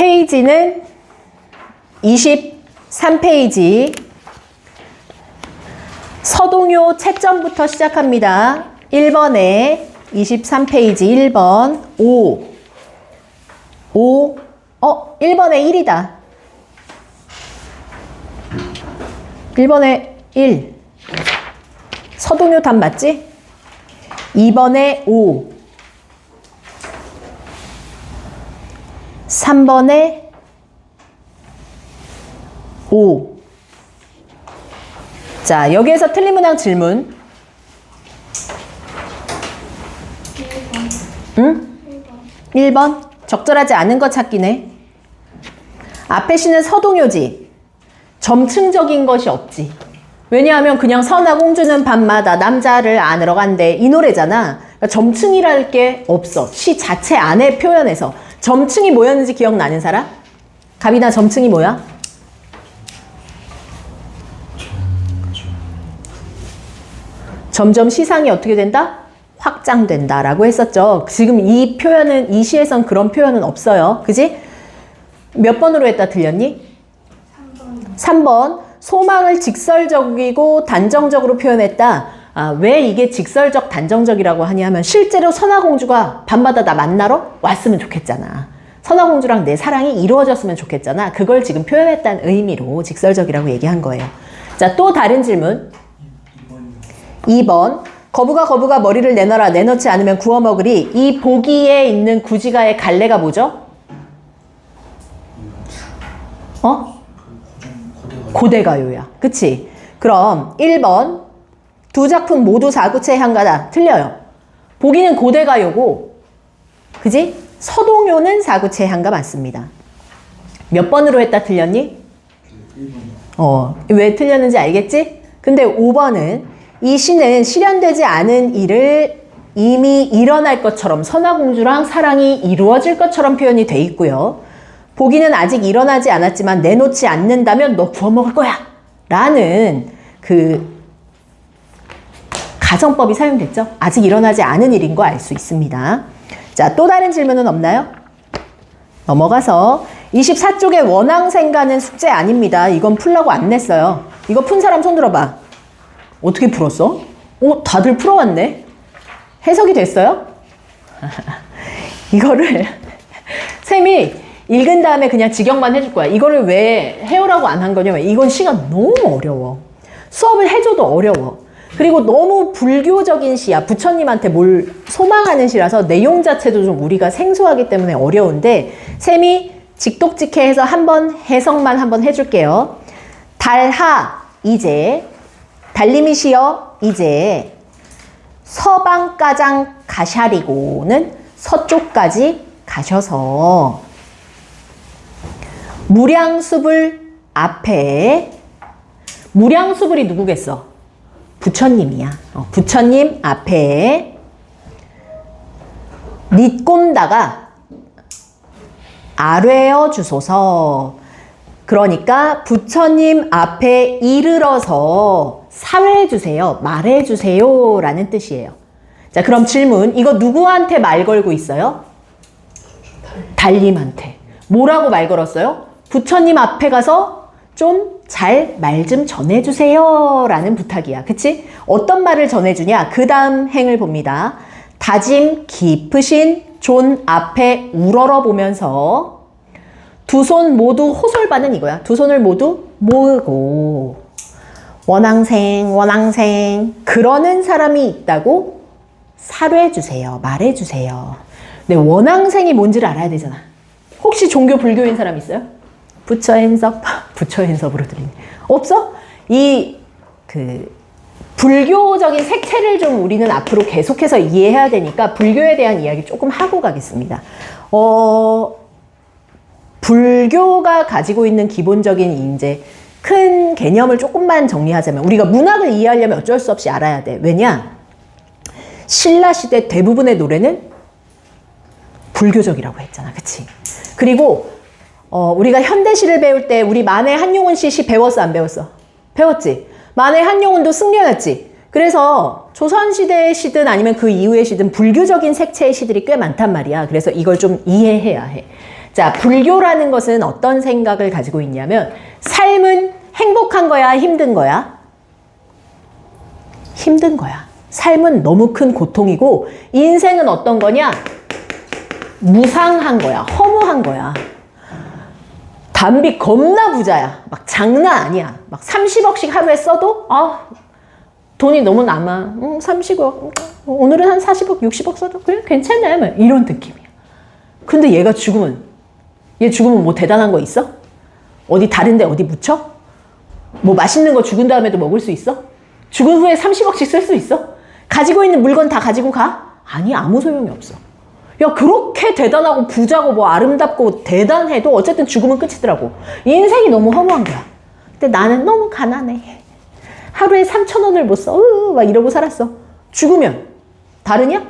페이지는 23페이지. 서동요 채점부터 시작합니다. 1번에 23페이지 1번 5. 1번에 1이다. 1번에 1. 서동요 답 맞지? 2번에 5. 3번에 5. 자, 여기에서 틀린 문항 질문. 1번. 응? 1번. 적절하지 않은 거 찾기네. 앞에 시는 서동요지. 점층적인 것이 없지. 왜냐하면 그냥 선아 공주는 밤마다 남자를 안으러 간대 이 노래잖아. 그러니까 점층이랄 게 없어. 시 자체 안에 표현해서. 점층이 뭐였는지 기억나는 사람? 갑이나 점층이 뭐야? 점점 시상이 어떻게 된다? 확장된다 라고 했었죠. 지금 이 표현은, 이 시에선 그런 표현은 없어요. 그지? 몇 번으로 했다 틀렸니? 3번. 3번. 소망을 직설적이고 단정적으로 표현했다. 왜 이게 직설적 단정적이라고 하냐 하면 실제로 선화공주가 밤마다 나 만나러 왔으면 좋겠잖아. 선화공주랑 내 사랑이 이루어졌으면 좋겠잖아. 그걸 지금 표현했다는 의미로 직설적이라고 얘기한 거예요. 자, 또 다른 질문. 2번. 거부가 머리를 내놔라. 내놓지 않으면 구워 먹으리. 이 보기에 있는 구지가의 갈래가 뭐죠? 고대가요야. 그치? 그럼 1번. 두 작품 모두 사구체 향가다. 틀려요. 보기는 고대가요고, 그지? 서동요는 사구체 향가 맞습니다. 몇 번으로 했다 틀렸니? 1번이요. 왜 틀렸는지 알겠지? 근데 5번은 이 시는 실현되지 않은 일을 이미 일어날 것처럼 선화공주랑 사랑이 이루어질 것처럼 표현이 돼 있고요. 보기는 아직 일어나지 않았지만 내놓지 않는다면 너 구워 먹을 거야 라는 그 가정법이 사용됐죠. 아직 일어나지 않은 일인 거 알 수 있습니다. 자, 또 다른 질문은 없나요? 넘어가서 24쪽에 원앙생가는 숙제 아닙니다. 이건 풀라고 안 냈어요. 이거 푼 사람 손 들어봐. 어떻게 풀었어? 다들 풀어왔네. 해석이 됐어요? 이거를 쌤이 읽은 다음에 그냥 직역만 해줄 거야. 이거를 왜 해오라고 안 한 거냐면 이건 시가 너무 어려워. 수업을 해줘도 어려워. 그리고 너무 불교적인 시야. 부처님한테 뭘 소망하는 시라서 내용 자체도 좀 우리가 생소하기 때문에 어려운데 쌤이 직독직해해서 한번 해석만 한번 해줄게요. 달하 이제 달님이시여 이제 서방가장 가샤리고는 서쪽까지 가셔서 무량수불 앞에, 무량수불이 누구겠어? 부처님이야. 부처님 앞에 닛꼼다가 아뢰어 주소서. 그러니까 부처님 앞에 이르러서 사회해주세요. 말해주세요 라는 뜻이에요. 자, 그럼 질문. 이거 누구한테 말 걸고 있어요? 달님한테. 뭐라고 말 걸었어요? 부처님 앞에 가서 좀 잘 말 좀 전해주세요 라는 부탁이야. 그치? 어떤 말을 전해주냐? 그 다음 행을 봅니다. 다짐 깊으신 존 앞에 우러러 보면서 두 손 모두 호솔바는 이거야. 두 손을 모두 모으고 원앙생 그러는 사람이 있다고 사례해주세요. 말해주세요. 근데 원앙생이 뭔지를 알아야 되잖아. 혹시 종교 불교인 사람 있어요? 부처 핸섭, 부처 핸섭으로 들리네. 없어? 불교적인 색채를 좀 우리는 앞으로 계속해서 이해해야 되니까 불교에 대한 이야기 조금 하고 가겠습니다. 불교가 가지고 있는 기본적인 이제 큰 개념을 조금만 정리하자면 우리가 문학을 이해하려면 어쩔 수 없이 알아야 돼. 왜냐? 신라 시대 대부분의 노래는 불교적이라고 했잖아. 그치? 그리고 우리가 현대시를 배울 때 우리 만해 한용운 시 배웠어 안 배웠어? 배웠지? 만해 한용운도 승려였지? 그래서 조선시대의 시든 아니면 그 이후의 시든 불교적인 색채의 시들이 꽤 많단 말이야. 그래서 이걸 좀 이해해야 해. 자, 불교라는 것은 어떤 생각을 가지고 있냐면 삶은 행복한 거야, 힘든 거야? 힘든 거야. 삶은 너무 큰 고통이고 인생은 어떤 거냐? 무상한 거야. 허무한 거야. 담비 겁나 부자야. 막 장난 아니야. 막 30억씩 하루에 써도 돈이 너무 남아. 30억. 오늘은 한 40억, 60억 써도 그래 괜찮아. 막 이런 느낌이야. 근데 얘 죽으면 뭐 대단한 거 있어? 어디 다른데 어디 묻혀? 뭐 맛있는 거 죽은 다음에도 먹을 수 있어? 죽은 후에 30억씩 쓸 수 있어? 가지고 있는 물건 다 가지고 가? 아니, 아무 소용이 없어. 야, 그렇게 대단하고 부자고 뭐 아름답고 대단해도 어쨌든 죽으면 끝이더라고. 인생이 너무 허무한 거야. 근데 나는 너무 가난해. 하루에 3,000원을 못 써. 막 이러고 살았어. 죽으면 다르냐?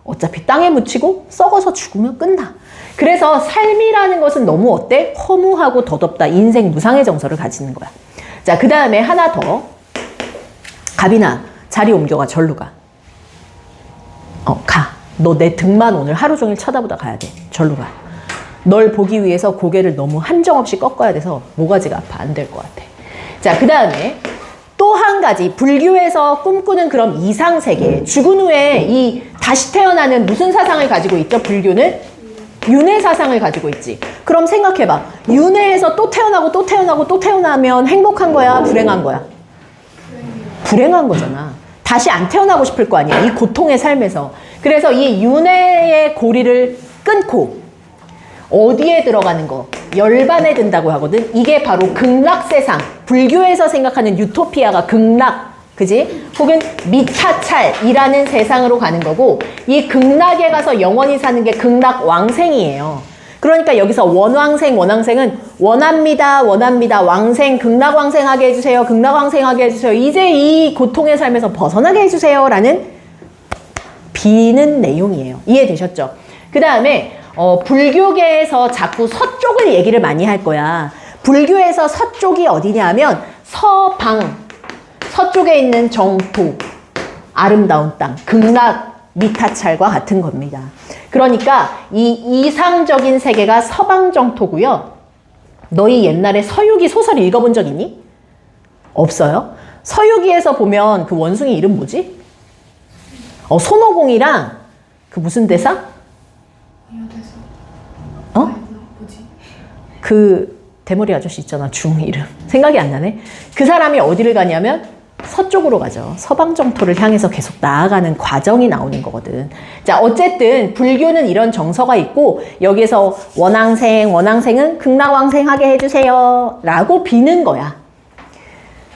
어차피 땅에 묻히고 썩어서 죽으면 끝나. 그래서 삶이라는 것은 너무 어때? 허무하고 덧없다. 인생 무상의 정서를 가지는 거야. 자, 그 다음에 하나 더. 가빈아, 자리 옮겨가. 절로 가. 가. 너 내 등만 오늘 하루 종일 쳐다보다 가야 돼. 절로 가. 널 보기 위해서 고개를 너무 한정없이 꺾어야 돼서 모가지가 아파. 안 될 것 같아. 자, 그 다음에 또 한 가지. 불교에서 꿈꾸는 그런 이상세계. 죽은 후에 이 다시 태어나는 무슨 사상을 가지고 있죠? 불교는 윤회 사상을 가지고 있지. 그럼 생각해봐. 윤회에서 또 태어나고 또 태어나고 또 태어나면 행복한 거야? 불행한 거야? 불행한 거잖아. 다시 안 태어나고 싶을 거 아니야. 이 고통의 삶에서. 그래서 이 윤회의 고리를 끊고 어디에 들어가는 거? 열반에 든다고 하거든. 이게 바로 극락세상. 불교에서 생각하는 유토피아가 극락, 그지? 혹은 미타찰이라는 세상으로 가는 거고, 이 극락에 가서 영원히 사는 게 극락왕생이에요. 그러니까 여기서 원왕생은 원합니다, 왕생, 극락왕생하게 해주세요, 극락왕생하게 해주세요. 이제 이 고통의 삶에서 벗어나게 해주세요 라는 비는 내용이에요. 이해되셨죠? 그 다음에 불교계에서 자꾸 서쪽을 얘기를 많이 할 거야. 불교에서 서쪽이 어디냐 하면 서방, 서쪽에 있는 정토, 아름다운 땅, 극락 미타찰과 같은 겁니다. 그러니까 이 이상적인 세계가 서방 정토고요. 너희 옛날에 서유기 소설 읽어본 적 있니? 없어요? 서유기에서 보면 그 원숭이 이름 뭐지? 손오공이랑 그 무슨 대사? 그 대머리 아저씨 있잖아. 중 이름. 생각이 안 나네. 그 사람이 어디를 가냐면 서쪽으로 가죠. 서방 정토를 향해서 계속 나아가는 과정이 나오는 거거든. 자, 어쨌든 불교는 이런 정서가 있고 여기서 원왕생은 극락왕생하게 해주세요 라고 비는 거야.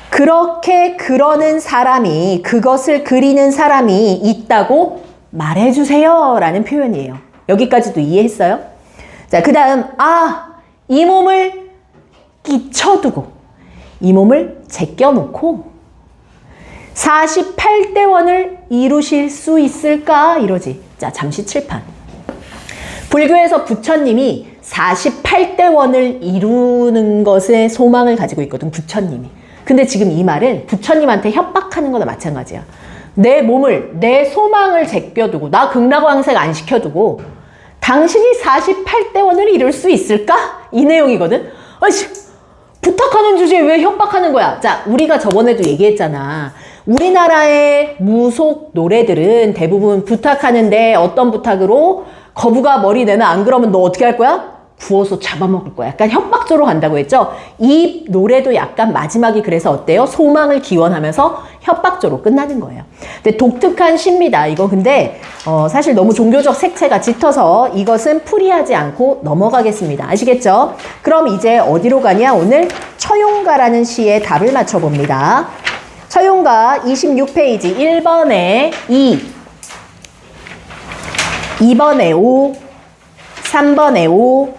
그렇게 그러는 사람이, 그것을 그리는 사람이 있다고 말해주세요 라는 표현이에요. 여기까지도 이해했어요? 자, 그 다음 이 몸을 끼쳐두고 이 몸을 제껴놓고 48대원을 이루실 수 있을까? 이러지. 자, 잠시 칠판. 불교에서 부처님이 48대원을 이루는 것에 소망을 가지고 있거든, 부처님이. 근데 지금 이 말은 부처님한테 협박하는 거나 마찬가지야. 내 몸을, 내 소망을 제껴두고, 나 극락왕생 안 시켜두고, 당신이 48대원을 이룰 수 있을까? 이 내용이거든? 부탁하는 주제에 왜 협박하는 거야? 자, 우리가 저번에도 얘기했잖아. 우리나라의 무속 노래들은 대부분 부탁하는데 어떤 부탁으로? 거부가 머리 내놔. 안 그러면 너 어떻게 할 거야? 구워서 잡아먹을 거야. 약간 협박조로 간다고 했죠? 이 노래도 약간 마지막이 그래서 어때요? 소망을 기원하면서 협박조로 끝나는 거예요. 근데 독특한 시입니다. 이거 근데 사실 너무 종교적 색채가 짙어서 이것은 풀이하지 않고 넘어가겠습니다. 아시겠죠? 그럼 이제 어디로 가냐? 오늘 처용가라는 시에 답을 맞춰봅니다. 처용가 26페이지 1번에 2, 2번에 5, 3번에 5,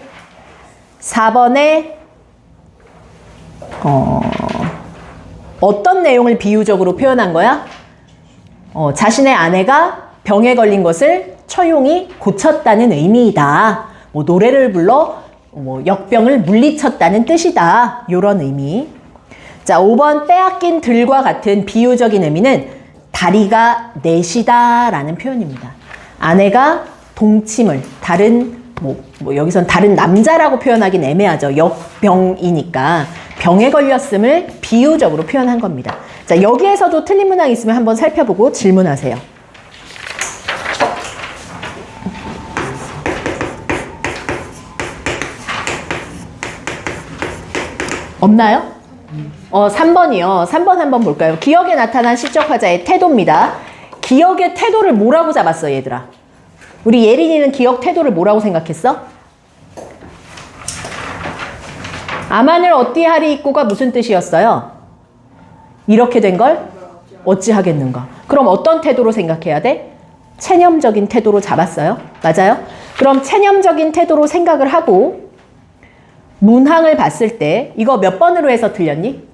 4번에 어떤 내용을 비유적으로 표현한 거야? 자신의 아내가 병에 걸린 것을 처용이 고쳤다는 의미이다. 뭐 노래를 불러 역병을 물리쳤다는 뜻이다. 이런 의미. 자, 5번 빼앗긴 들과 같은 비유적인 의미는 다리가 넷이다 라는 표현입니다. 아내가 동침을, 다른 뭐 여기선 다른 남자라고 표현하긴 애매하죠. 역병이니까 병에 걸렸음을 비유적으로 표현한 겁니다. 자, 여기에서도 틀린 문항 있으면 한번 살펴보고 질문하세요. 없나요? 3번이요. 3번 한번 볼까요? 기억에 나타난 시적 화자의 태도입니다. 기억의 태도를 뭐라고 잡았어, 얘들아? 우리 예린이는 기억 태도를 뭐라고 생각했어? 아만을 어찌하리이꼬가 무슨 뜻이었어요? 이렇게 된 걸 어찌하겠는가? 그럼 어떤 태도로 생각해야 돼? 체념적인 태도로 잡았어요. 맞아요? 그럼 체념적인 태도로 생각을 하고 문항을 봤을 때 이거 몇 번으로 해서 틀렸니?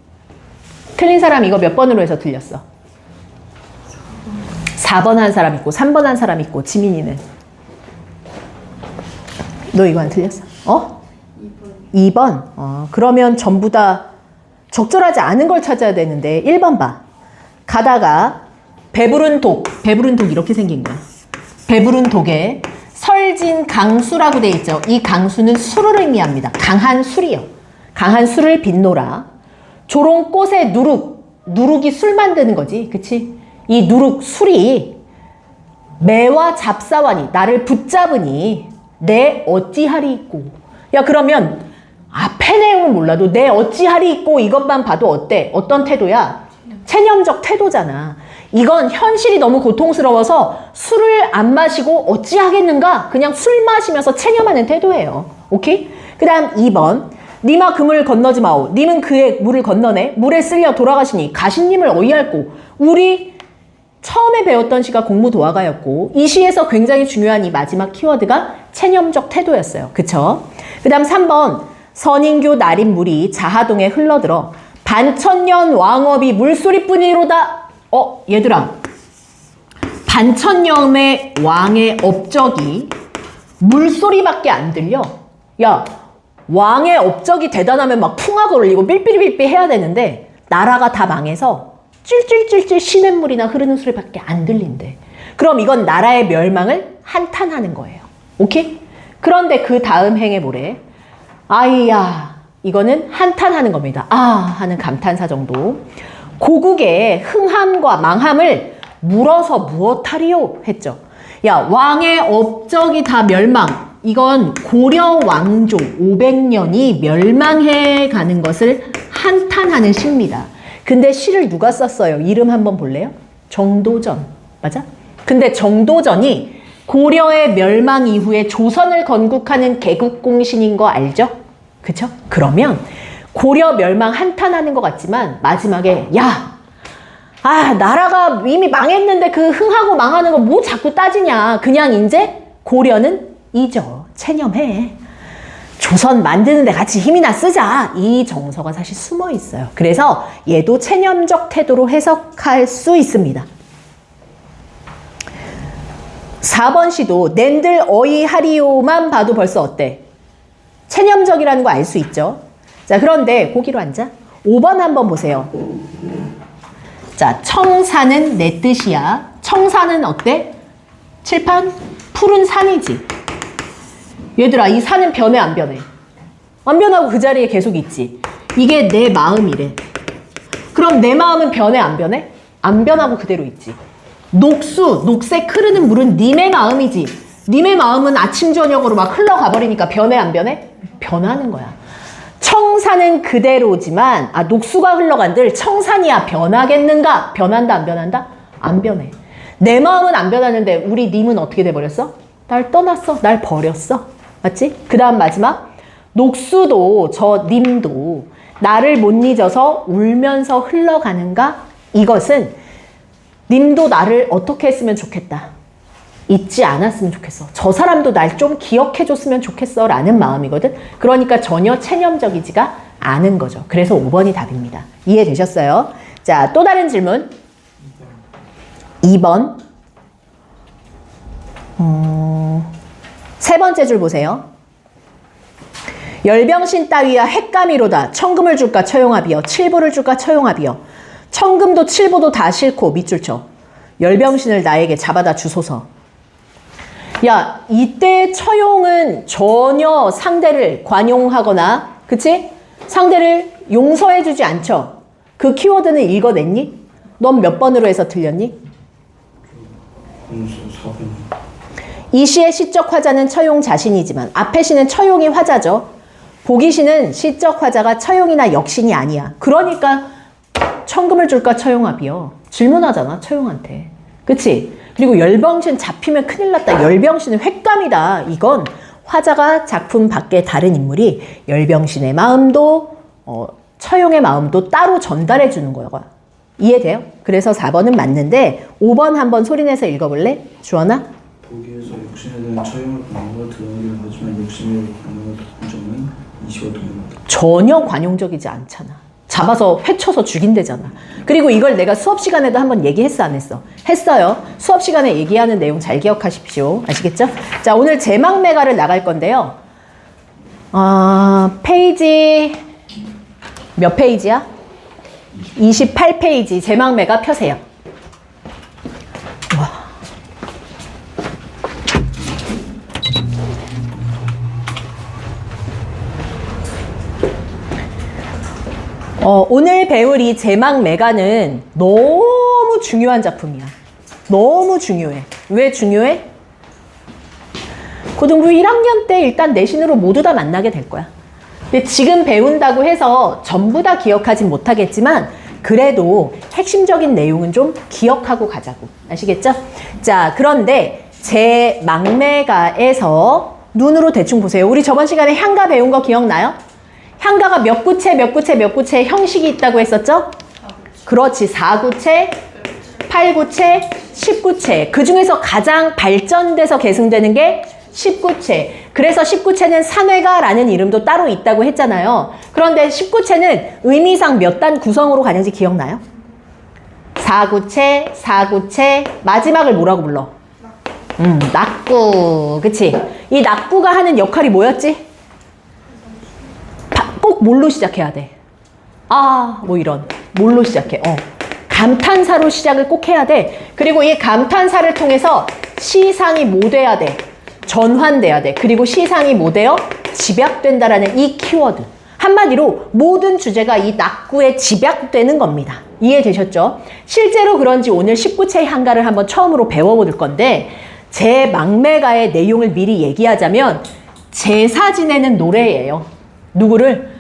틀린 사람 이거 몇 번으로 해서 틀렸어? 4번 한 사람 있고 3번 한 사람 있고 지민이는? 너 이거 안 틀렸어? 2번. 그러면 전부 다 적절하지 않은 걸 찾아야 되는데 1번 봐. 가다가 배부른 독 이렇게 생긴 거야. 배부른 독에 설진 강수라고 돼 있죠. 이 강수는 술을 의미합니다. 강한 술이요. 강한 술을 빚노라. 조롱 꽃의 누룩이 술 만드는 거지. 그치? 이 누룩 술이 매와 잡사와니 나를 붙잡으니 내 어찌하리이꼬. 야, 그러면 앞에 내용은 몰라도 내 어찌하리이꼬 이것만 봐도 어때? 어떤 태도야? 체념적 태도잖아. 이건 현실이 너무 고통스러워서 술을 안 마시고 어찌하겠는가? 그냥 술 마시면서 체념하는 태도예요. 오케이? 그 다음 2번. 니마 그물 건너지 마오. 님은 그의 물을 건너네. 물에 쓸려 돌아가시니 가신님을 어이할꼬. 우리 처음에 배웠던 시가 공무도화가였고 이 시에서 굉장히 중요한 이 마지막 키워드가 체념적 태도였어요. 그쵸? 그 다음 3번. 선인교 나린 물이 자하동에 흘러들어 반천년 왕업이 물소리뿐이로다. 얘들아. 반천년의 왕의 업적이 물소리밖에 안 들려. 야, 왕의 업적이 대단하면 막 풍악을 울리고 삘삘삘삘 해야 되는데 나라가 다 망해서 찔찔찔찔 시냇물이나 흐르는 소리밖에 안 들린대. 그럼 이건 나라의 멸망을 한탄하는 거예요. 오케이? 그런데 그 다음 행에 뭐래? 아이야, 이거는 한탄하는 겁니다. 아 하는 감탄사 정도. 고국의 흥함과 망함을 물어서 무엇하리요? 했죠. 야, 왕의 업적이 다 멸망. 이건 고려 왕조 500년이 멸망해 가는 것을 한탄하는 시입니다. 근데 시를 누가 썼어요? 이름 한번 볼래요? 정도전. 맞아? 근데 정도전이 고려의 멸망 이후에 조선을 건국하는 개국공신인 거 알죠? 그쵸? 그러면 고려 멸망 한탄하는 것 같지만 마지막에 나라가 이미 망했는데 그 흥하고 망하는 거 뭐 자꾸 따지냐. 그냥 이제 고려는 잊어. 체념해. 조선 만드는데 같이 힘이나 쓰자. 이 정서가 사실 숨어 있어요. 그래서 얘도 체념적 태도로 해석할 수 있습니다. 4번 시도 낸들 어이하리요만 봐도 벌써 어때? 체념적이라는 거 알 수 있죠? 자, 그런데 고기로 앉아. 5번 한번 보세요. 자, 청산은 내 뜻이야. 청산은 어때? 칠판? 푸른 산이지. 얘들아, 이 산은 변해 안 변해? 안 변하고 그 자리에 계속 있지. 이게 내 마음이래. 그럼 내 마음은 변해 안 변해? 안 변하고 그대로 있지. 녹색 흐르는 물은 님의 마음이지. 님의 마음은 아침 저녁으로 막 흘러가 버리니까 변해 안 변해? 변하는 거야. 청산은 그대로지만 녹수가 흘러간들 청산이야 변하겠는가? 변한다 안 변한다? 안 변해. 내 마음은 안 변하는데 우리 님은 어떻게 돼버렸어? 날 떠났어. 날 버렸어. 맞지? 그 다음 마지막. 녹수도 저 님도 나를 못 잊어서 울면서 흘러가는가? 이것은 님도 나를 어떻게 했으면 좋겠다. 잊지 않았으면 좋겠어. 저 사람도 날 좀 기억해줬으면 좋겠어 라는 마음이거든. 그러니까 전혀 체념적이지가 않은 거죠. 그래서 5번이 답입니다. 이해되셨어요? 자, 또 다른 질문. 2번. 세 번째 줄 보세요. 열병신 따위야 핵감이로다. 천금을 줄까 처용합이여. 칠보를 줄까 처용합이여. 천금도 칠보도 다 싫고 밑줄 쳐. 열병신을 나에게 잡아다 주소서. 야, 이때 처용은 전혀 상대를 관용하거나, 그치? 상대를 용서해주지 않죠. 그 키워드는 읽어냈니? 넌 몇 번으로 해서 틀렸니? 이 시의 시적 화자는 처용 자신이지만 앞에 시는 처용이 화자죠. 보기 시는 시적 화자가 처용이나 역신이 아니야. 그러니까 천금을 줄까 처용합이요. 질문하잖아 처용한테. 그치? 그리고 열병신 잡히면 큰일 났다. 열병신은 횟감이다. 이건 화자가 작품 밖에 다른 인물이 열병신의 마음도 처용의 마음도 따로 전달해 주는 거야. 이해돼요? 그래서 4번은 맞는데 5번 한번 소리내서 읽어볼래? 주원아? 보기에서 욕심에 대한 처형을 방어가 드러나긴 하지만 욕심에 관용을 덮은 점은 이시와 동일하다. 전혀 관용적이지 않잖아. 잡아서 회쳐서 죽인대잖아. 그리고 이걸 내가 수업 시간에도 한번 얘기했어 안 했어? 했어요. 수업 시간에 얘기하는 내용 잘 기억하십시오. 아시겠죠? 자, 오늘 제막매가를 나갈 건데요. 페이지 몇 페이지야? 28페이지 제막매가 펴세요. 오늘 배울 이 제막매가는 너무 중요한 작품이야. 너무 중요해. 왜 중요해? 고등부 1학년 때 일단 내신으로 모두 다 만나게 될 거야. 근데 지금 배운다고 해서 전부 다 기억하진 못하겠지만 그래도 핵심적인 내용은 좀 기억하고 가자고. 아시겠죠? 자, 그런데 제막매가에서 눈으로 대충 보세요. 우리 저번 시간에 향가 배운 거 기억나요? 향가가 몇 구체, 몇 구체, 몇 구체 형식이 있다고 했었죠? 그렇지. 4구체, 8구체, 10구체. 그 중에서 가장 발전돼서 계승되는 게 10구체. 그래서 10구체는 산회가라는 이름도 따로 있다고 했잖아요. 그런데 10구체는 의미상 몇 단 구성으로 가는지 기억나요? 4구체, 4구체, 마지막을 뭐라고 불러? 낙구. 그치? 이 낙구가 하는 역할이 뭐였지? 꼭 뭘로 시작해야 돼? 뭐 이런. 뭘로 시작해? 감탄사로 시작을 꼭 해야 돼. 그리고 이 감탄사를 통해서 시상이 뭐 돼야 돼? 전환돼야 돼. 그리고 시상이 뭐 돼요? 집약된다라는 이 키워드. 한마디로 모든 주제가 이 낙구에 집약되는 겁니다. 이해되셨죠? 실제로 그런지 오늘 19채 향가를 한번 처음으로 배워볼 건데 제막매가의 내용을 미리 얘기하자면 제사 지내는 노래예요. 누구를?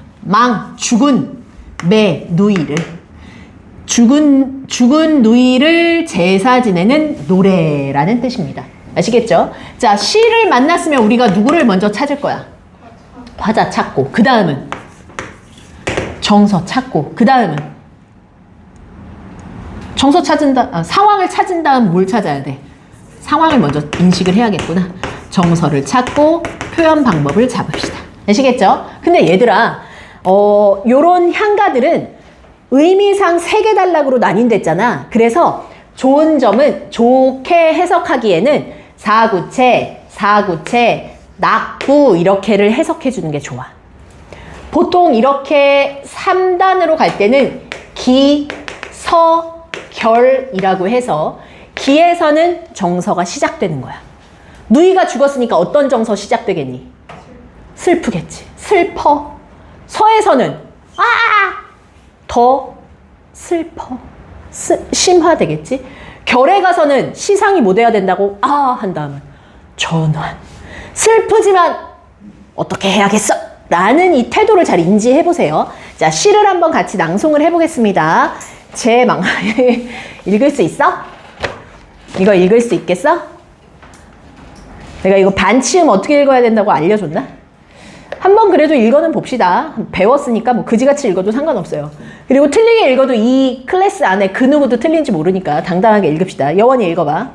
죽은 매 누이를. 죽은 누이를 제사 지내는 노래라는 뜻입니다. 아시겠죠? 자, 시를 만났으면 우리가 누구를 먼저 찾을 거야? 화자 찾고, 그 다음은 정서 찾고, 그 다음은 정서 상황을 찾은 다음 뭘 찾아야 돼? 상황을 먼저 인식을 해야겠구나. 정서를 찾고 표현 방법을 잡읍시다. 아시겠죠? 근데 얘들아, 요런 향가들은 의미상 3개 단락으로 나뉜댔잖아. 그래서 좋은 점은 좋게 해석하기에는 4구체, 4구체, 낙구 이렇게를 해석해 주는 게 좋아. 보통 이렇게 3단으로 갈 때는 기, 서, 결이라고 해서 기에서는 정서가 시작되는 거야. 누이가 죽었으니까 어떤 정서 시작되겠니? 슬프겠지. 슬퍼. 서에서는 더 슬퍼. 심화되겠지. 결에 가서는 시상이 뭐 돼야 된다고? 한 다음은 전환. 슬프지만 어떻게 해야겠어? 라는 이 태도를 잘 인지해 보세요. 자, 시를 한번 같이 낭송을 해보겠습니다. 읽을 수 있어? 이거 읽을 수 있겠어? 내가 이거 반치음 어떻게 읽어야 된다고 알려줬나? 한번 그래도 읽어는 봅시다. 배웠으니까 뭐 그지같이 읽어도 상관없어요. 그리고 틀리게 읽어도 이 클래스 안에 그 누구도 틀린지 모르니까 당당하게 읽읍시다. 여원이 읽어봐.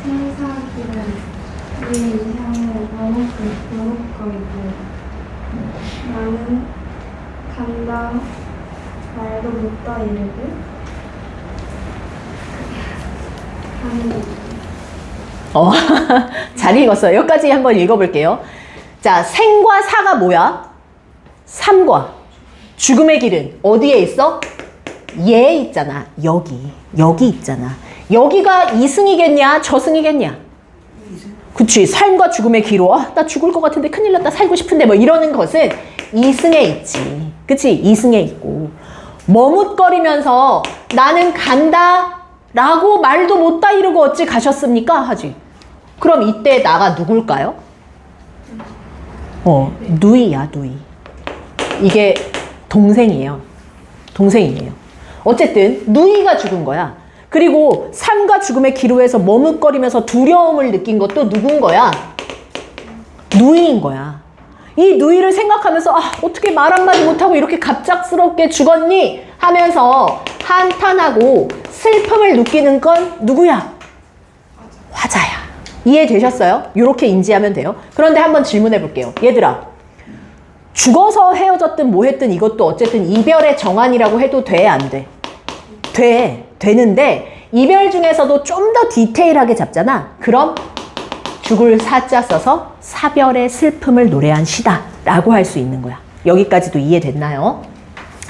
생사기는 우리 이상을 너무 부럽거리고 나는 간다 말도 못다 이르고 잘 읽었어요. 여기까지 한번 읽어볼게요. 자, 생과 사가 뭐야? 삶과 죽음의 길은 어디에 있어? 얘 있잖아. 여기 있잖아. 여기가 이승이겠냐 저승이겠냐? 그치. 삶과 죽음의 기로. 나 죽을 것 같은데 큰일 났다. 살고 싶은데 뭐 이러는 것은 이승에 있지. 그치. 이승에 있고. 머뭇거리면서 나는 간다 라고 말도 못다 이러고 어찌 가셨습니까? 하지. 그럼 이때 나가 누굴까요? 누이야, 누이. 이게 동생이에요. 동생이에요. 어쨌든 누이가 죽은 거야. 그리고 삶과 죽음의 기로에서 머뭇거리면서 두려움을 느낀 것도 누군 거야? 누이인 거야. 이 누이를 생각하면서 어떻게 말 한마디 못하고 이렇게 갑작스럽게 죽었니? 하면서 한탄하고 슬픔을 느끼는 건 누구야? 화자야. 이해되셨어요? 이렇게 인지하면 돼요. 그런데 한번 질문해 볼게요. 얘들아, 죽어서 헤어졌든 뭐 했든 이것도 어쨌든 이별의 정안이라고 해도 돼, 안 돼? 되는데 이별 중에서도 좀 더 디테일하게 잡잖아. 그럼 죽을 사자 써서 사별의 슬픔을 노래한 시다 라고 할 수 있는 거야. 여기까지도 이해됐나요?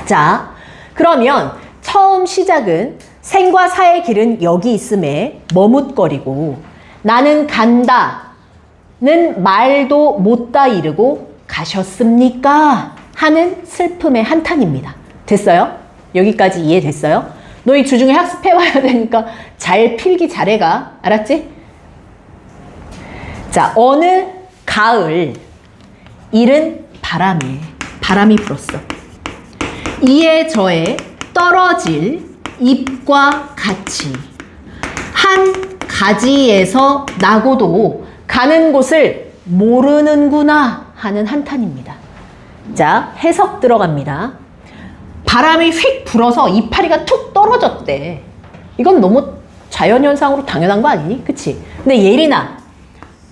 자, 그러면 처음 시작은 생과 사의 길은 여기 있음에 머뭇거리고 나는 간다는 말도 못다 이르고 가셨습니까? 하는 슬픔의 한탄입니다. 됐어요? 여기까지 이해됐어요? 너희 주중에 학습해와야 되니까 잘 필기 잘해가. 알았지? 자, 어느 가을 이른 바람이 불었어. 이에 저에 떨어질 잎과 같이 한 가지에서 나고도 가는 곳을 모르는구나 하는 한탄입니다. 자, 해석 들어갑니다. 바람이 휙 불어서 이파리가 툭 떨어졌대. 이건 너무 자연현상으로 당연한 거 아니니? 그치? 근데 예린아,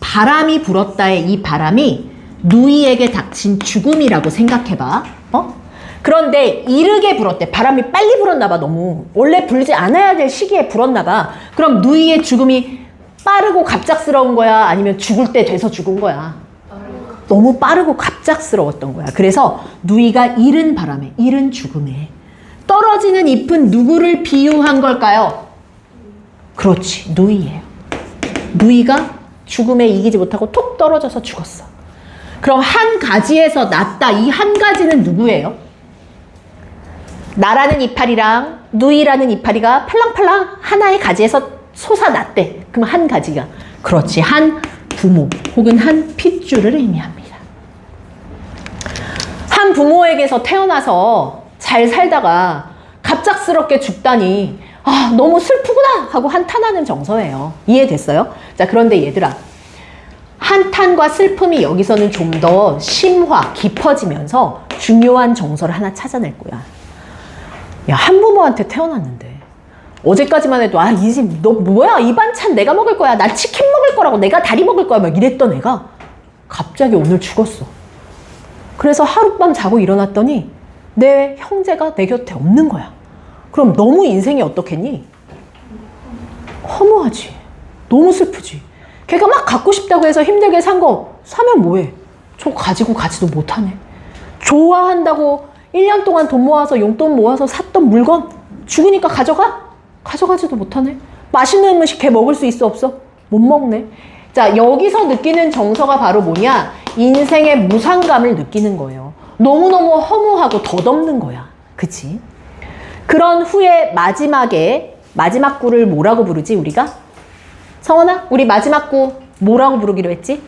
바람이 불었다의 이 바람이 누이에게 닥친 죽음이라고 생각해봐. 그런데 이르게 불었대. 바람이 빨리 불었나 봐. 너무 원래 불지 않아야 될 시기에 불었나 봐. 그럼 누이의 죽음이 빠르고 갑작스러운 거야? 아니면 죽을 때 돼서 죽은 거야? 너무 빠르고 갑작스러웠던 거야. 그래서 누이가 이른 바람에, 이른 죽음에 떨어지는 잎은 누구를 비유한 걸까요? 그렇지, 누이예요. 누이가 죽음에 이기지 못하고 톡 떨어져서 죽었어. 그럼 한 가지에서 났다. 이 한 가지는 누구예요? 나라는 이파리랑 누이라는 이파리가 팔랑팔랑 하나의 가지에서 솟아났대. 그럼 한 가지가. 그렇지. 한 부모 혹은 한 핏줄을 의미합니다. 한 부모에게서 태어나서 잘 살다가 갑작스럽게 죽다니 너무 슬프구나 하고 한탄하는 정서예요. 이해됐어요? 자, 그런데 얘들아, 한탄과 슬픔이 여기서는 좀 더 심화, 깊어지면서 중요한 정서를 하나 찾아낼 거야. 야, 한부모한테 태어났는데 어제까지만 해도 이 집 너 뭐야? 이 반찬 내가 먹을 거야. 나 치킨 먹을 거라고. 내가 다리 먹을 거야. 막 이랬던 애가 갑자기 오늘 죽었어. 그래서 하룻밤 자고 일어났더니 내 형제가 내 곁에 없는 거야. 그럼 너무 인생이 어떻겠니? 허무하지. 너무 슬프지. 걔가 막 갖고 싶다고 해서 힘들게 산 거 사면 뭐해? 저거 가지고 가지도 못하네. 좋아한다고 1년 동안 돈 모아서 용돈 모아서 샀던 물건 죽으니까 가져가? 가져가지도 못하네. 맛있는 음식 걔 먹을 수 있어 없어? 못 먹네. 자, 여기서 느끼는 정서가 바로 뭐냐? 인생의 무상감을 느끼는 거예요. 너무너무 허무하고 덧없는 거야. 그치? 그런 후에 마지막 구를 뭐라고 부르지 우리가? 성원아, 우리 마지막 구 뭐라고 부르기로 했지?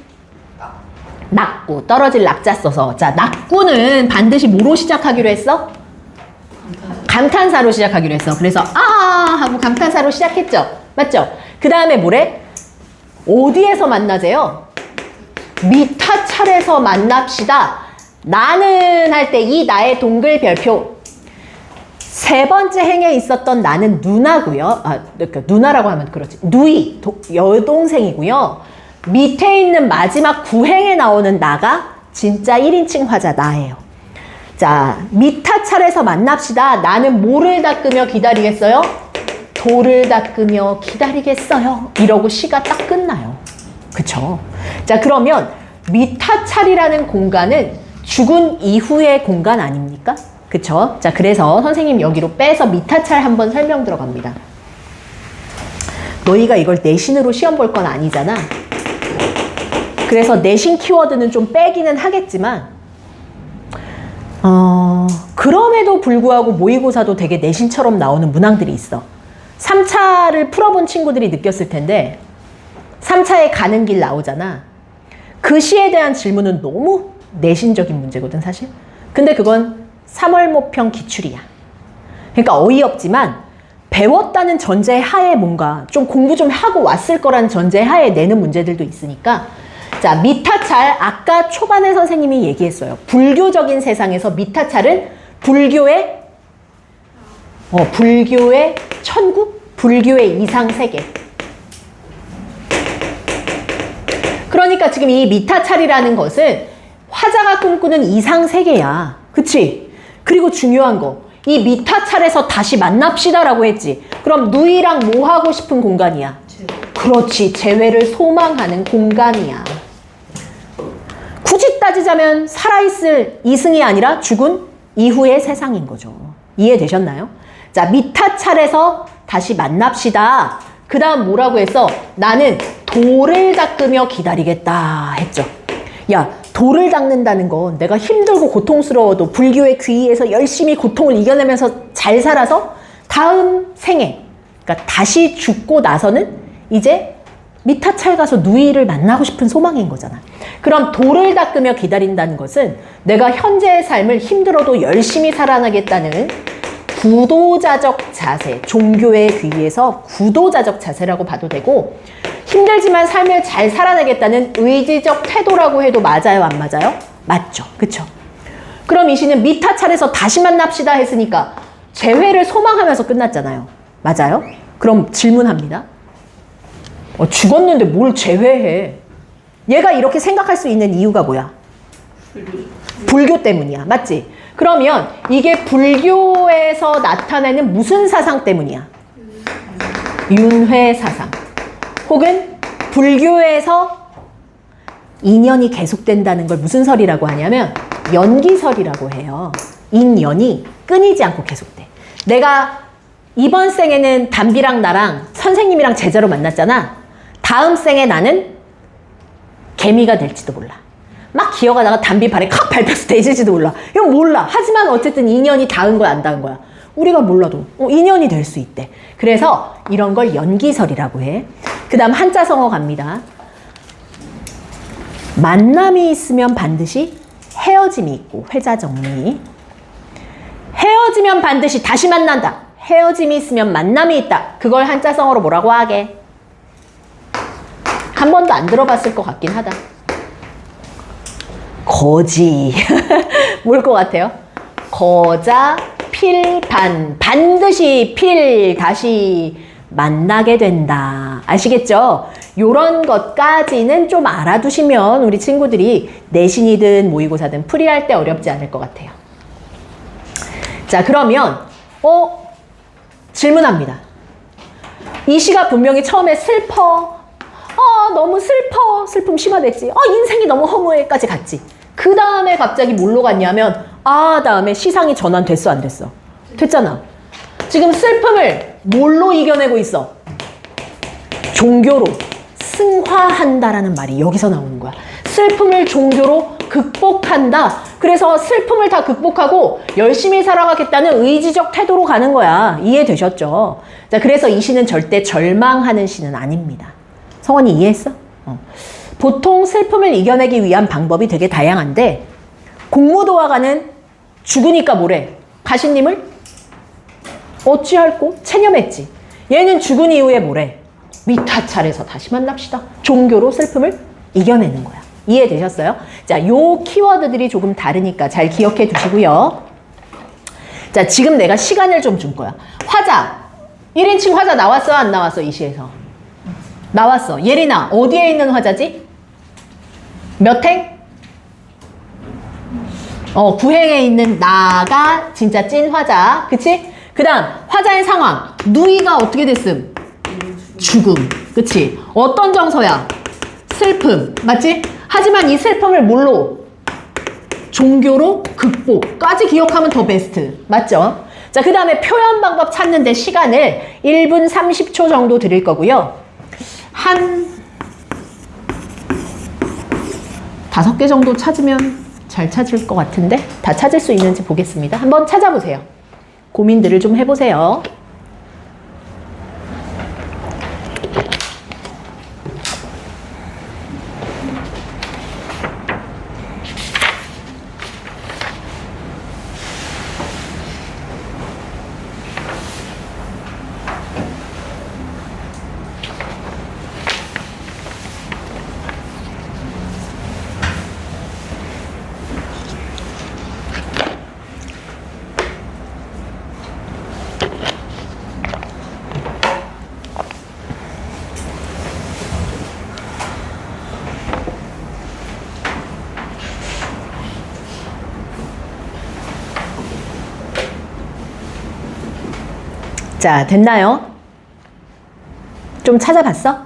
낙구. 떨어질 낙자 써서. 자, 낙구는 반드시 뭐로 시작하기로 했어? 감탄사로 시작하기로 했어. 그래서 하고 감탄사로 시작했죠. 맞죠? 그 다음에 뭐래? 어디에서 만나재요? 미타찰에서 만납시다. 나는 할 때 이 나의 동글 별표. 세 번째 행에 있었던 나는 누나고요. 그러니까 누나라고 하면 그렇지. 누이, 여동생이고요. 밑에 있는 마지막 구행에 나오는 나가 진짜 1인칭 화자 나예요. 자, 미타찰에서 만납시다. 나는 뭐를 닦으며 기다리겠어요? 돌을 닦으며 기다리겠어요. 이러고 시가 딱 끝나요. 그쵸? 자, 그러면 미타찰이라는 공간은 죽은 이후의 공간 아닙니까? 그쵸? 자, 그래서 선생님 여기로 빼서 미타찰 한번 설명 들어갑니다. 너희가 이걸 내신으로 시험 볼 건 아니잖아. 그래서 내신 키워드는 좀 빼기는 하겠지만 그럼에도 불구하고 모의고사도 되게 내신처럼 나오는 문항들이 있어. 3차를 풀어본 친구들이 느꼈을 텐데 3차에 가는 길 나오잖아. 그 시에 대한 질문은 너무 내신적인 문제거든 사실. 근데 그건 3월 모평 기출이야. 그러니까 어이없지만 배웠다는 전제 하에 뭔가 좀 공부 좀 하고 왔을 거라는 전제 하에 내는 문제들도 있으니까. 자, 미타찰 아까 초반에 선생님이 얘기했어요. 불교적인 세상에서 미타찰은 불교의 천국, 불교의 이상세계. 그러니까 지금 이 미타찰이라는 것은 화자가 꿈꾸는 이상세계야. 그치? 그리고 중요한 거, 이 미타찰에서 다시 만납시다라고 했지. 그럼 누이랑 뭐 하고 싶은 공간이야? 그렇지, 재회를 소망하는 공간이야. 굳이 따지자면 살아있을 이승이 아니라 죽은 이후의 세상인 거죠. 이해되셨나요? 자, 미타찰에서 다시 만납시다. 그 다음 뭐라고 했어? 나는 돌을 닦으며 기다리겠다 했죠. 야, 돌을 닦는다는 건 내가 힘들고 고통스러워도 불교의 귀의에서 열심히 고통을 이겨내면서 잘 살아서 다음 생에, 그러니까 다시 죽고 나서는 이제 미타찰 가서 누이를 만나고 싶은 소망인 거잖아. 그럼 돌을 닦으며 기다린다는 것은 내가 현재의 삶을 힘들어도 열심히 살아나겠다는 구도자적 자세, 종교의 귀의에서 구도자적 자세라고 봐도 되고, 힘들지만 삶을 잘 살아내겠다는 의지적 태도라고 해도 맞아요, 안 맞아요? 맞죠, 그쵸? 그럼 이 시는 미타찰에서 다시 만납시다 했으니까 재회를 소망하면서 끝났잖아요. 맞아요? 그럼 질문합니다. 죽었는데 뭘 재회해? 얘가 이렇게 생각할 수 있는 이유가 뭐야? 불교 때문이야. 맞지? 그러면 이게 불교에서 나타내는 무슨 사상 때문이야? 윤회 사상. 혹은 불교에서 인연이 계속된다는 걸 무슨 설이라고 하냐면 연기설이라고 해요. 인연이 끊이지 않고 계속돼. 내가 이번 생에는 담비랑 나랑 선생님이랑 제자로 만났잖아. 다음 생에 나는 개미가 될지도 몰라. 막 기어가다가 담비 발에 칵 밟혀서 되질지도 몰라. 이건 몰라. 하지만 어쨌든 인연이 닿은 거야, 안 닿은 거야? 우리가 몰라도 인연이 될 수 있대. 그래서 이런 걸 연기설이라고 해. 그 다음 한자성어 갑니다. 만남이 있으면 반드시 헤어짐이 있고, 회자정리. 헤어지면 반드시 다시 만난다. 헤어짐이 있으면 만남이 있다. 그걸 한자성어로 뭐라고 하게? 한 번도 안 들어봤을 것 같긴 하다. 거지. 뭘 것 같아요? 거자, 필, 반. 반드시 필, 다시 만나게 된다. 아시겠죠? 요런 것까지는 좀 알아두시면 우리 친구들이 내신이든 모의고사든 풀이할 때 어렵지 않을 것 같아요. 자, 그러면 질문합니다. 이 시가 분명히 처음에 슬퍼. 너무 슬퍼. 슬픔 심화됐지. 인생이 너무 허무해까지 갔지. 그 다음에 갑자기 뭘로 갔냐면 다음에 시상이 전환됐어, 안 됐어? 됐잖아. 지금 슬픔을 뭘로 이겨내고 있어? 종교로 승화한다라는 말이 여기서 나오는 거야. 슬픔을 종교로 극복한다. 그래서 슬픔을 다 극복하고 열심히 살아가겠다는 의지적 태도로 가는 거야. 이해되셨죠? 자, 그래서 이 시는 절대 절망하는 시는 아닙니다. 성원이 이해했어? 보통 슬픔을 이겨내기 위한 방법이 되게 다양한데, 공무도화가는 죽으니까 뭐래? 가신님을 어찌할꼬? 체념했지. 얘는 죽은 이후에 뭐래? 미타찰에서 다시 만납시다. 종교로 슬픔을 이겨내는 거야. 이해되셨어요? 자, 요 키워드들이 조금 다르니까 잘 기억해 두시고요. 자, 지금 내가 시간을 좀 줄 거야. 화자. 1인칭 화자 나왔어, 안 나왔어? 이 시에서. 나왔어. 예린아, 어디에 있는 화자지? 몇 행? 구행에 있는 나가 진짜 찐 화자. 그치? 그 다음, 화자의 상황. 누이가 어떻게 됐음? 죽음. 그치? 어떤 정서야? 슬픔. 맞지? 하지만 이 슬픔을 뭘로? 종교로 극복까지 기억하면 더 베스트. 맞죠? 자, 그 다음에 표현 방법 찾는데 시간을 1분 30초 정도 드릴 거고요. 한 5개 정도 찾으면 잘 찾을 것 같은데 다 찾을 수 있는지 보겠습니다. 한번 찾아보세요. 고민들을 좀 해보세요. 자, 됐나요? 좀 찾아봤어?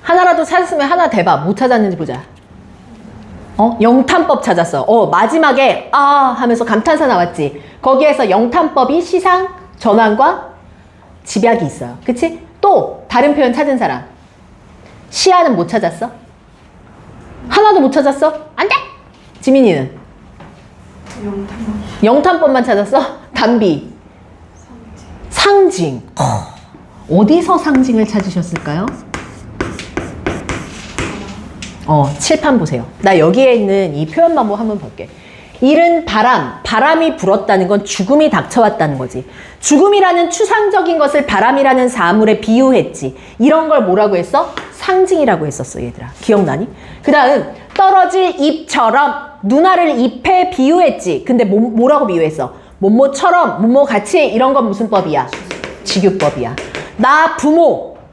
하나라도 찾았으면 하나 대봐. 뭐 찾았는지 보자. 영탄법 찾았어. 마지막에 하면서 감탄사 나왔지. 거기에서 영탄법이 시상, 전환과 집약이 있어요. 그치? 또 다른 표현 찾은 사람. 시야는 못 찾았어? 하나도 못 찾았어? 안 돼! 지민이는? 영탄법만 찾았어? 담비. 상징. 어디서 상징을 찾으셨을까요? 칠판 보세요. 나 여기에 있는 이 표현 방법 한번 볼게. 이른 바람, 바람이 불었다는 건 죽음이 닥쳐왔다는 거지. 죽음이라는 추상적인 것을 바람이라는 사물에 비유했지. 이런 걸 뭐라고 했어? 상징이라고 했었어, 얘들아. 기억나니? 그 다음, 떨어질 잎처럼 누나를 잎에 비유했지. 근데 뭐라고 비유했어? 뭐뭐처럼, 뭐뭐같이 이런 건 무슨 법이야? 직유법이야. 나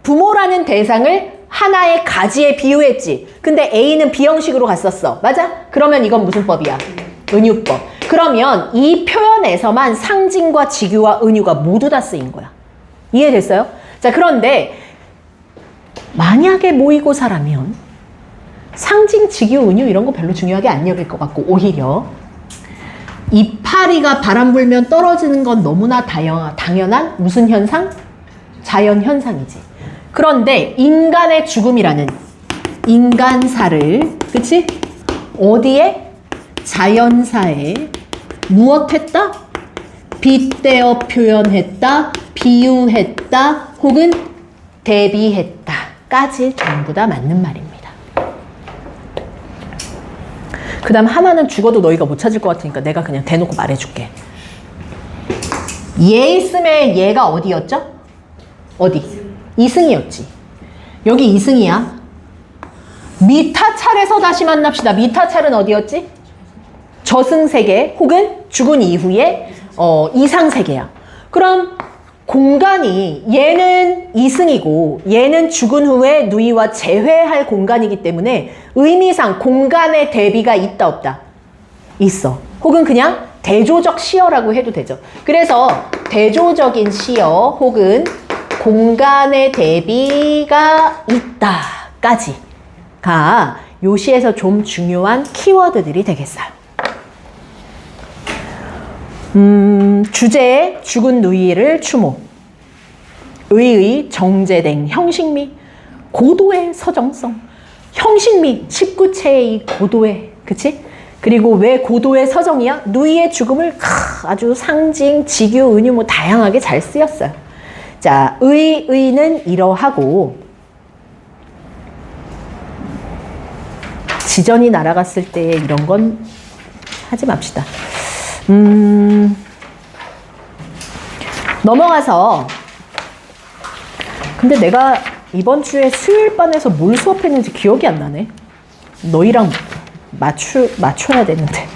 부모라는 대상을 하나의 가지에 비유했지. 근데 A는 비형식으로 갔었어. 맞아? 그러면 이건 무슨 법이야? 은유법. 그러면 이 표현에서만 상징과 직유와 은유가 모두 다 쓰인 거야. 이해됐어요? 자, 그런데 만약에 모의고사라면 상징, 직유, 은유 이런 거 별로 중요하게 안 여길 것 같고 오히려 이파리가 바람 불면 떨어지는 건 너무나 당연한 무슨 현상? 자연 현상이지. 그런데 인간의 죽음이라는 인간사를, 그치? 어디에? 자연사에 무엇했다? 빗대어 표현했다, 비유했다, 혹은 대비했다까지 전부 다 맞는 말입니다. 그 다음 하나는 죽어도 너희가 못 찾을 것 같으니까 내가 그냥 대놓고 말해줄게. 얘 있으면 얘가 어디였죠? 어디? 이승이었지. 여기 이승이야. 미타찰에서 다시 만납시다. 미타찰은 어디였지? 저승세계 혹은 죽은 이후에 이상세계야. 그럼 공간이 얘는 이승이고 얘는 죽은 후에 누이와 재회할 공간이기 때문에 의미상 공간의 대비가 있다 없다? 있어. 혹은 그냥 대조적 시어라고 해도 되죠. 그래서 대조적인 시어 혹은 공간의 대비가 있다까지가 요시에서 좀 중요한 키워드들이 되겠어요. 주제에 죽은 누이를 추모, 의의 정제된 형식미, 고도의 서정성, 형식미 19체의 고도의, 그치? 그리고 왜 고도의 서정이야? 누이의 죽음을 아주 상징, 직유, 은유 뭐 다양하게 잘 쓰였어요. 자, 의는 이러하고 지전이 날아갔을 때 이런 건 하지 맙시다. 넘어가서 근데 내가 이번 주에 수요일반에서 뭘 수업했는지 기억이 안 나네. 너희랑 맞춰야 되는데.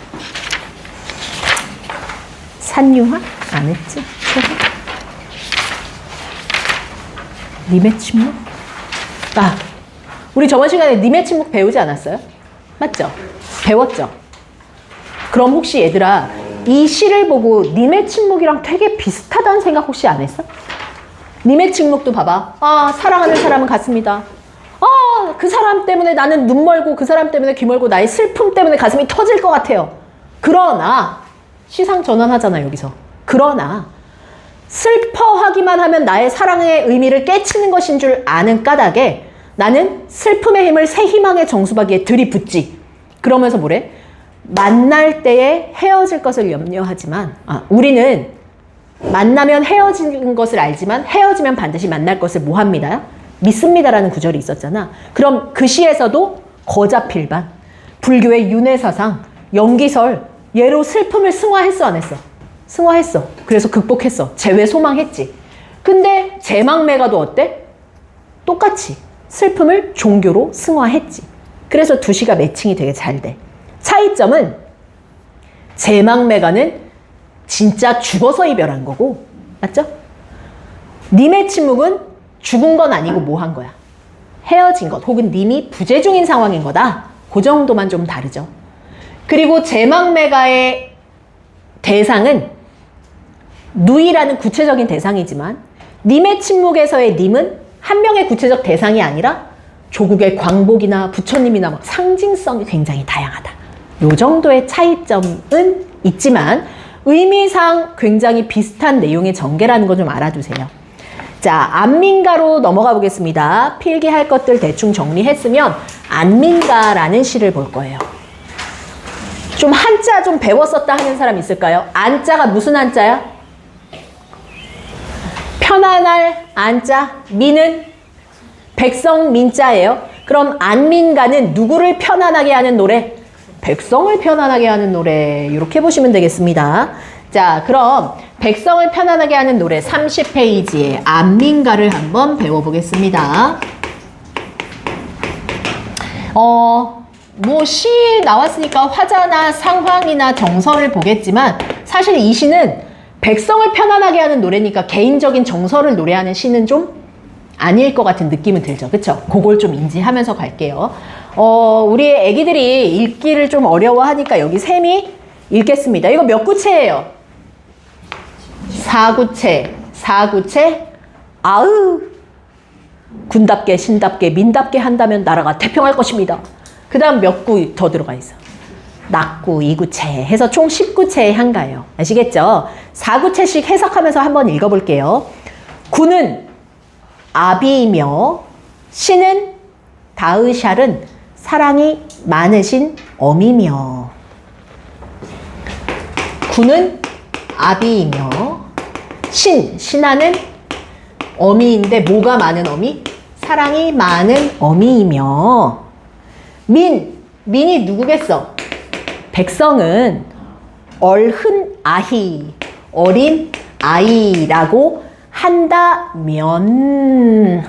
산유화? 안 했지? 님의 침묵? 우리 저번 시간에 님의 침묵 배우지 않았어요? 맞죠? 배웠죠? 그럼 혹시 얘들아 이 시를 보고 님의 침묵이랑 되게 비슷하다는 생각 혹시 안 했어? 님의 침묵도 봐봐. 사랑하는 사람은 같습니다. 그 사람 때문에 나는 눈 멀고 그 사람 때문에 귀 멀고 나의 슬픔 때문에 가슴이 터질 것 같아요. 그러나 시상 전환하잖아 여기서. 그러나 슬퍼하기만 하면 나의 사랑의 의미를 깨치는 것인 줄 아는 까닭에 나는 슬픔의 힘을 새 희망의 정수박이에 들이붓지. 그러면서 뭐래? 만날 때에 헤어질 것을 염려하지만 우리는 만나면 헤어지는 것을 알지만 헤어지면 반드시 만날 것을 뭐 합니다? 믿습니다라는 구절이 있었잖아. 그럼 그 시에서도 거자필반, 불교의 윤회사상, 연기설, 예로 슬픔을 승화했어 안 했어? 승화했어. 그래서 극복했어. 재회 소망했지. 근데 제망매가도 어때? 똑같이 슬픔을 종교로 승화했지. 그래서 두 시가 매칭이 되게 잘 돼. 차이점은 제망매가는 진짜 죽어서 이별한 거고, 맞죠? 님의 침묵은 죽은 건 아니고 뭐 한 거야? 헤어진 것, 혹은 님이 부재 중인 상황인 거다. 그 정도만 좀 다르죠. 그리고 제망매가의 대상은 누이라는 구체적인 대상이지만 님의 침묵에서의 님은 한 명의 구체적 대상이 아니라 조국의 광복이나 부처님이나 막 상징성이 굉장히 다양하다. 요 정도의 차이점은 있지만 의미상 굉장히 비슷한 내용의 전개라는 거 좀 알아두세요. 자, 안민가로 넘어가 보겠습니다. 필기할 것들 대충 정리했으면 안민가라는 시를 볼 거예요. 좀 한자 좀 배웠었다 하는 사람 있을까요? 안자가 무슨 안자야? 편안할 안자, 민은 백성 민자예요. 그럼 안민가는 누구를 편안하게 하는 노래? 백성을 편안하게 하는 노래. 이렇게 보시면 되겠습니다. 자, 그럼 백성을 편안하게 하는 노래 30페이지에 안민가를 한번 배워보겠습니다. 뭐 시 나왔으니까 화자나 상황이나 정서를 보겠지만 사실 이 시는 백성을 편안하게 하는 노래니까 개인적인 정서를 노래하는 시는 좀 아닐 것 같은 느낌은 들죠. 그쵸? 그걸 좀 인지하면서 갈게요. 우리 애기들이 읽기를 좀 어려워하니까 여기 셈이 읽겠습니다. 이거 몇 구체예요? 4구체. 4구체. 아으. 군답게 신답게 민답게 한다면 나라가 태평할 것입니다. 그 다음 몇 구 더 들어가 있어? 낙구 2구체 해서 총 10구체의 한가예요. 아시겠죠? 4구체씩 해석하면서 한번 읽어볼게요. 구는 아비이며 시는 다으샬은 사랑이 많으신 어미며. 구는 아비이며 신하는 어미인데 뭐가 많은 어미? 사랑이 많은 어미이며. 민이 누구겠어? 백성은 얼흔 아히, 어린 아이라고 한다면.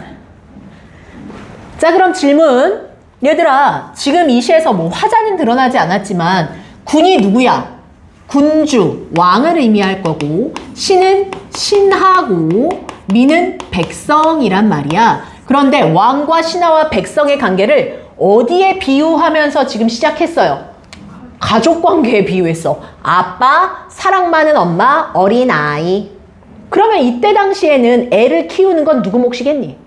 자, 그럼 질문. 얘들아, 지금 이 시에서 뭐 화자는 드러나지 않았지만 군이 누구야? 군주, 왕을 의미할 거고, 신은 신하고 민은 백성이란 말이야. 그런데 왕과 신하와 백성의 관계를 어디에 비유하면서 지금 시작했어요? 가족 관계에 비유했어. 아빠, 사랑 많은 엄마, 어린 아이. 그러면 이때 당시에는 애를 키우는 건 누구 몫이겠니?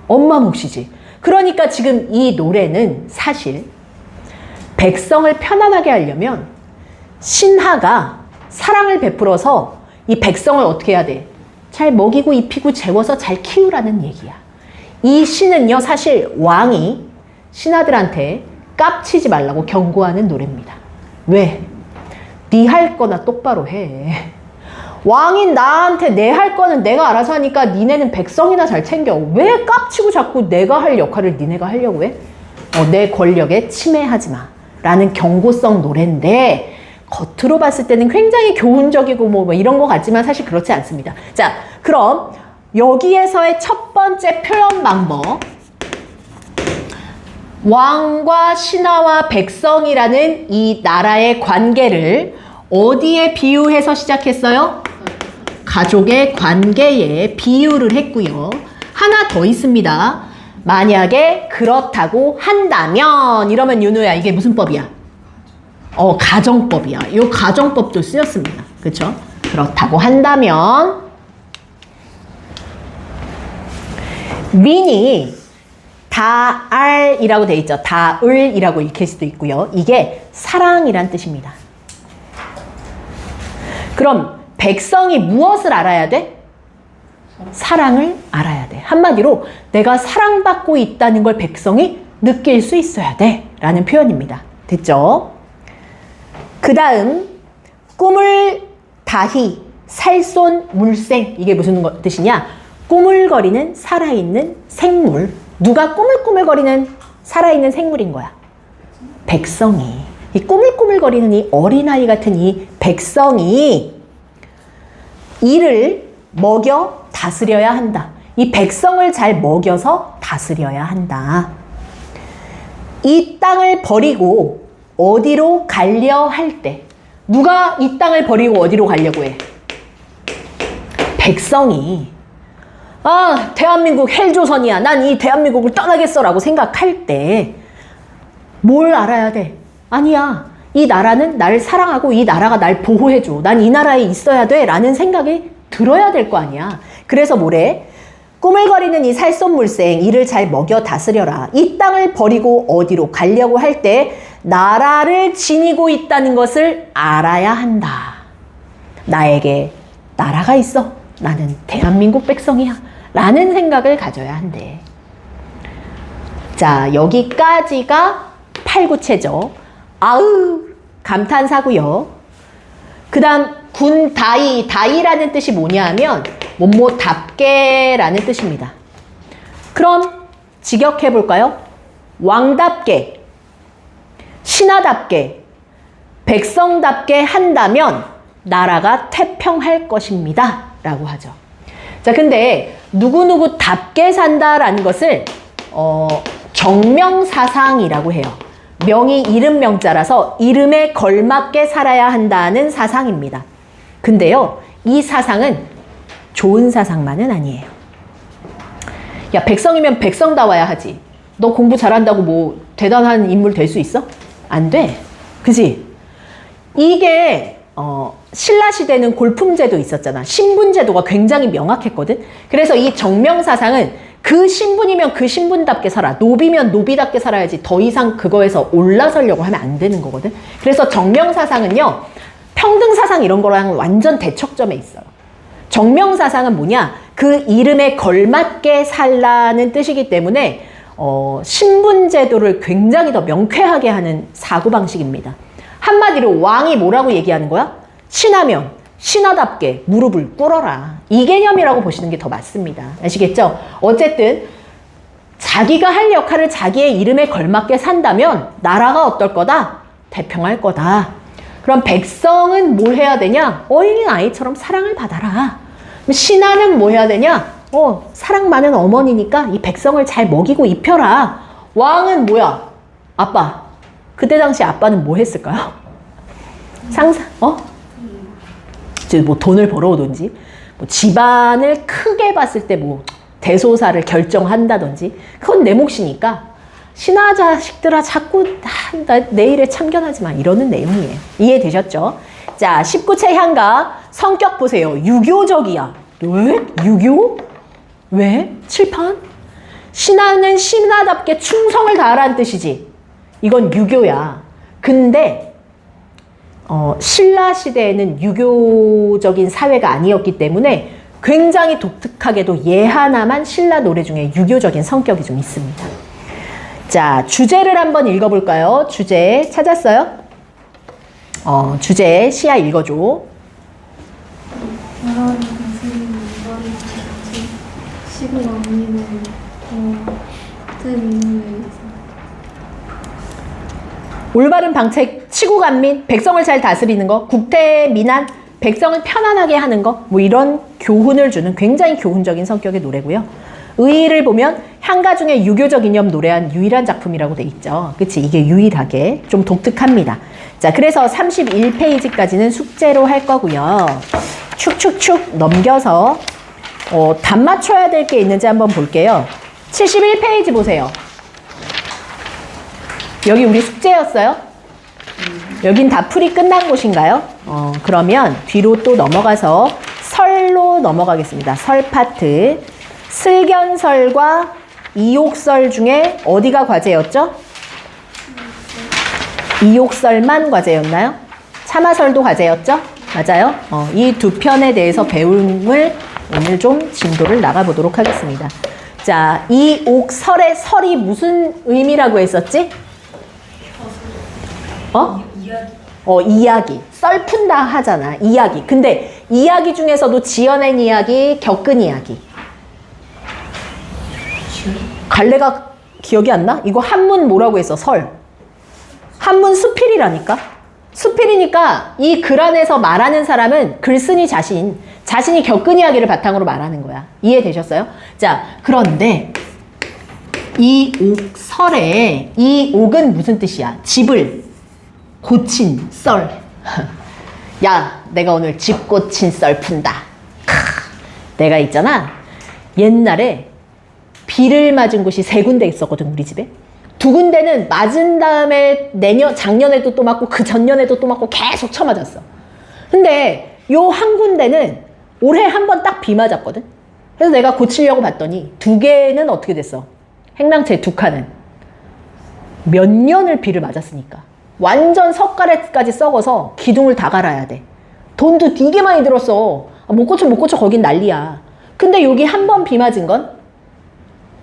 엄마 몫이지. 그러니까 지금 이 노래는 사실 백성을 편안하게 하려면 신하가 사랑을 베풀어서 이 백성을 어떻게 해야 돼? 잘 먹이고 입히고 재워서 잘 키우라는 얘기야. 이 시는요, 사실 왕이 신하들한테 깝치지 말라고 경고하는 노래입니다. 왜? 네 할 거나 똑바로 해. 왕인 나한테 내 할 거는 내가 알아서 하니까 니네는 백성이나 잘 챙겨. 왜 깝치고 자꾸 내가 할 역할을 니네가 하려고 해? 내 권력에 침해하지 마. 라는 경고성 노래인데 겉으로 봤을 때는 굉장히 교훈적이고 뭐 이런 것 같지만 사실 그렇지 않습니다. 자, 그럼 여기에서의 첫 번째 표현 방법. 왕과 신하와 백성이라는 이 나라의 관계를 어디에 비유해서 시작했어요? 가족의 관계에 비유를 했고요. 하나 더 있습니다. 만약에 그렇다고 한다면 이러면 윤우야 이게 무슨 법이야? 가정법이야. 이 가정법도 쓰였습니다. 그렇죠? 그렇다고 한다면 민이 다알이라고 돼 있죠. 다을이라고 읽힐 수도 있고요. 이게 사랑이란 뜻입니다. 그럼 백성이 무엇을 알아야 돼? 사랑을 알아야 돼. 한마디로 내가 사랑받고 있다는 걸 백성이 느낄 수 있어야 돼 라는 표현입니다. 됐죠? 그 다음 꿈을 다히 살쏜 물생. 이게 무슨 뜻이냐? 꾸물거리는 살아있는 생물. 누가 꾸물꾸물거리는 살아있는 생물인 거야? 백성이. 이 꾸물꾸물거리는 이 어린아이 같은 이 백성이 이를 먹여 다스려야 한다. 이 백성을 잘 먹여서 다스려야 한다. 이 땅을 버리고 어디로 가려 할 때, 누가 이 땅을 버리고 어디로 가려고 해? 백성이. 아, 대한민국 헬조선이야. 난 이 대한민국을 떠나겠어라고 생각할 때 뭘 알아야 돼? 아니야. 이 나라는 나를 사랑하고 이 나라가 날 보호해줘. 난 이 나라에 있어야 돼. 라는 생각이 들어야 될 거 아니야. 그래서 뭐래? 꾸물거리는 이 살쏜물생 이를 잘 먹여 다스려라. 이 땅을 버리고 어디로 가려고 할 때 나라를 지니고 있다는 것을 알아야 한다. 나에게 나라가 있어. 나는 대한민국 백성이야. 라는 생각을 가져야 한대. 자, 여기까지가 팔구체죠. 아으, 감탄사고요. 그 다음 군다이, 다이라는 뜻이 뭐냐 하면 뭐뭐답게라는 뜻입니다. 그럼 직역해 볼까요? 왕답게, 신하답게, 백성답게 한다면 나라가 태평할 것입니다 라고 하죠. 자, 근데 누구누구답게 산다라는 것을 정명사상이라고 해요. 명이 이름 명자라서 이름에 걸맞게 살아야 한다는 사상입니다. 근데요, 이 사상은 좋은 사상만은 아니에요. 야, 백성이면 백성다워야 하지. 너 공부 잘한다고 뭐 대단한 인물 될 수 있어? 안 돼. 그지? 이게 신라시대는 골품제도 있었잖아. 신분제도가 굉장히 명확했거든. 그래서 이 정명사상은 그 신분이면 그 신분답게 살아. 노비면 노비답게 살아야지. 더 이상 그거에서 올라서려고 하면 안 되는 거거든. 그래서 정명사상은요, 평등사상 이런 거랑 완전 대척점에 있어요. 정명사상은 뭐냐? 그 이름에 걸맞게 살라는 뜻이기 때문에 신분제도를 굉장히 더 명쾌하게 하는 사고방식입니다. 한마디로 왕이 뭐라고 얘기하는 거야? 신하면 신하답게 무릎을 꿇어라. 이 개념이라고 보시는 게 더 맞습니다. 아시겠죠? 어쨌든 자기가 할 역할을 자기의 이름에 걸맞게 산다면 나라가 어떨 거다? 태평할 거다. 그럼 백성은 뭘 해야 되냐? 어린아이처럼 사랑을 받아라. 신하는 뭐 해야 되냐? 사랑 많은 어머니니까 이 백성을 잘 먹이고 입혀라. 왕은 뭐야? 아빠. 그때 당시 아빠는 뭐 했을까요? 뭐 돈을 벌어오든지, 뭐 집안을 크게 봤을 때 뭐 대소사를 결정한다든지, 그건 내 몫이니까 신하 자식들아 자꾸 내 일에 참견하지 마. 이러는 내용이에요. 이해되셨죠? 자, 19채 향가 성격 보세요. 유교적이야. 왜? 유교? 왜? 칠판? 신하는 신하답게 충성을 다하라는 뜻이지. 이건 유교야. 근데 신라 시대에는 유교적인 사회가 아니었기 때문에 굉장히 독특하게도 얘 하나만 신라 노래 중에 유교적인 성격이 좀 있습니다. 자, 주제를 한번 읽어볼까요? 주제 찾았어요? 주제 시야 읽어줘. 나라를 다스리는 머리 같이 시골 언니는 더 인물에서 올바른 방책, 치구간민, 백성을 잘 다스리는 거, 국태민안, 백성을 편안하게 하는 거, 뭐 이런 교훈을 주는 굉장히 교훈적인 성격의 노래고요. 의의를 보면 향가 중에 유교적 이념 노래한 유일한 작품이라고 돼 있죠. 그치? 이게 유일하게 좀 독특합니다. 자, 그래서 31페이지까지는 숙제로 할 거고요. 축축축 넘겨서 답 맞춰야 될 게 있는지 한번 볼게요. 71페이지 보세요. 여기 우리 숙제였어요? 여긴 다 풀이 끝난 곳인가요? 그러면 뒤로 또 넘어가서 설로 넘어가겠습니다. 설 파트. 슬견설과 이욕설 중에 어디가 과제였죠? 이욕설만 과제였나요? 참화설도 과제였죠? 맞아요. 이 두 편에 대해서 배움을 오늘 좀 진도를 나가보도록 하겠습니다. 자, 이 옥설의 설이 무슨 의미라고 했었지? 이야기. 썰 푼다 하잖아. 이야기. 근데 이야기 중에서도 지어낸 이야기, 겪은 이야기. 갈래가 기억이 안 나? 이거 한문 뭐라고 했어? 설. 한문 수필이라니까? 수필이니까 이 글 안에서 말하는 사람은 글쓴이 자신이 겪은 이야기를 바탕으로 말하는 거야. 이해되셨어요? 자, 그런데 이 옥설에 이 옥은 무슨 뜻이야? 집을 고친 썰. 야, 내가 오늘 집 고친 썰 푼다. 내가 있잖아. 옛날에 비를 맞은 곳이 3군데 있었거든, 우리 집에. 2군데는 맞은 다음에 작년에도 또 맞고 그 전년에도 또 맞고 계속 쳐맞았어. 근데 요 한 군데는 올해 한 번 딱 비 맞았거든. 그래서 내가 고치려고 봤더니 2개는 어떻게 됐어? 행랑채 2칸은 몇 년을 비를 맞았으니까 완전 석가래까지 썩어서 기둥을 다 갈아야 돼. 돈도 되게 많이 들었어. 못 고쳐 거긴 난리야. 근데 여기 한 번 비 맞은 건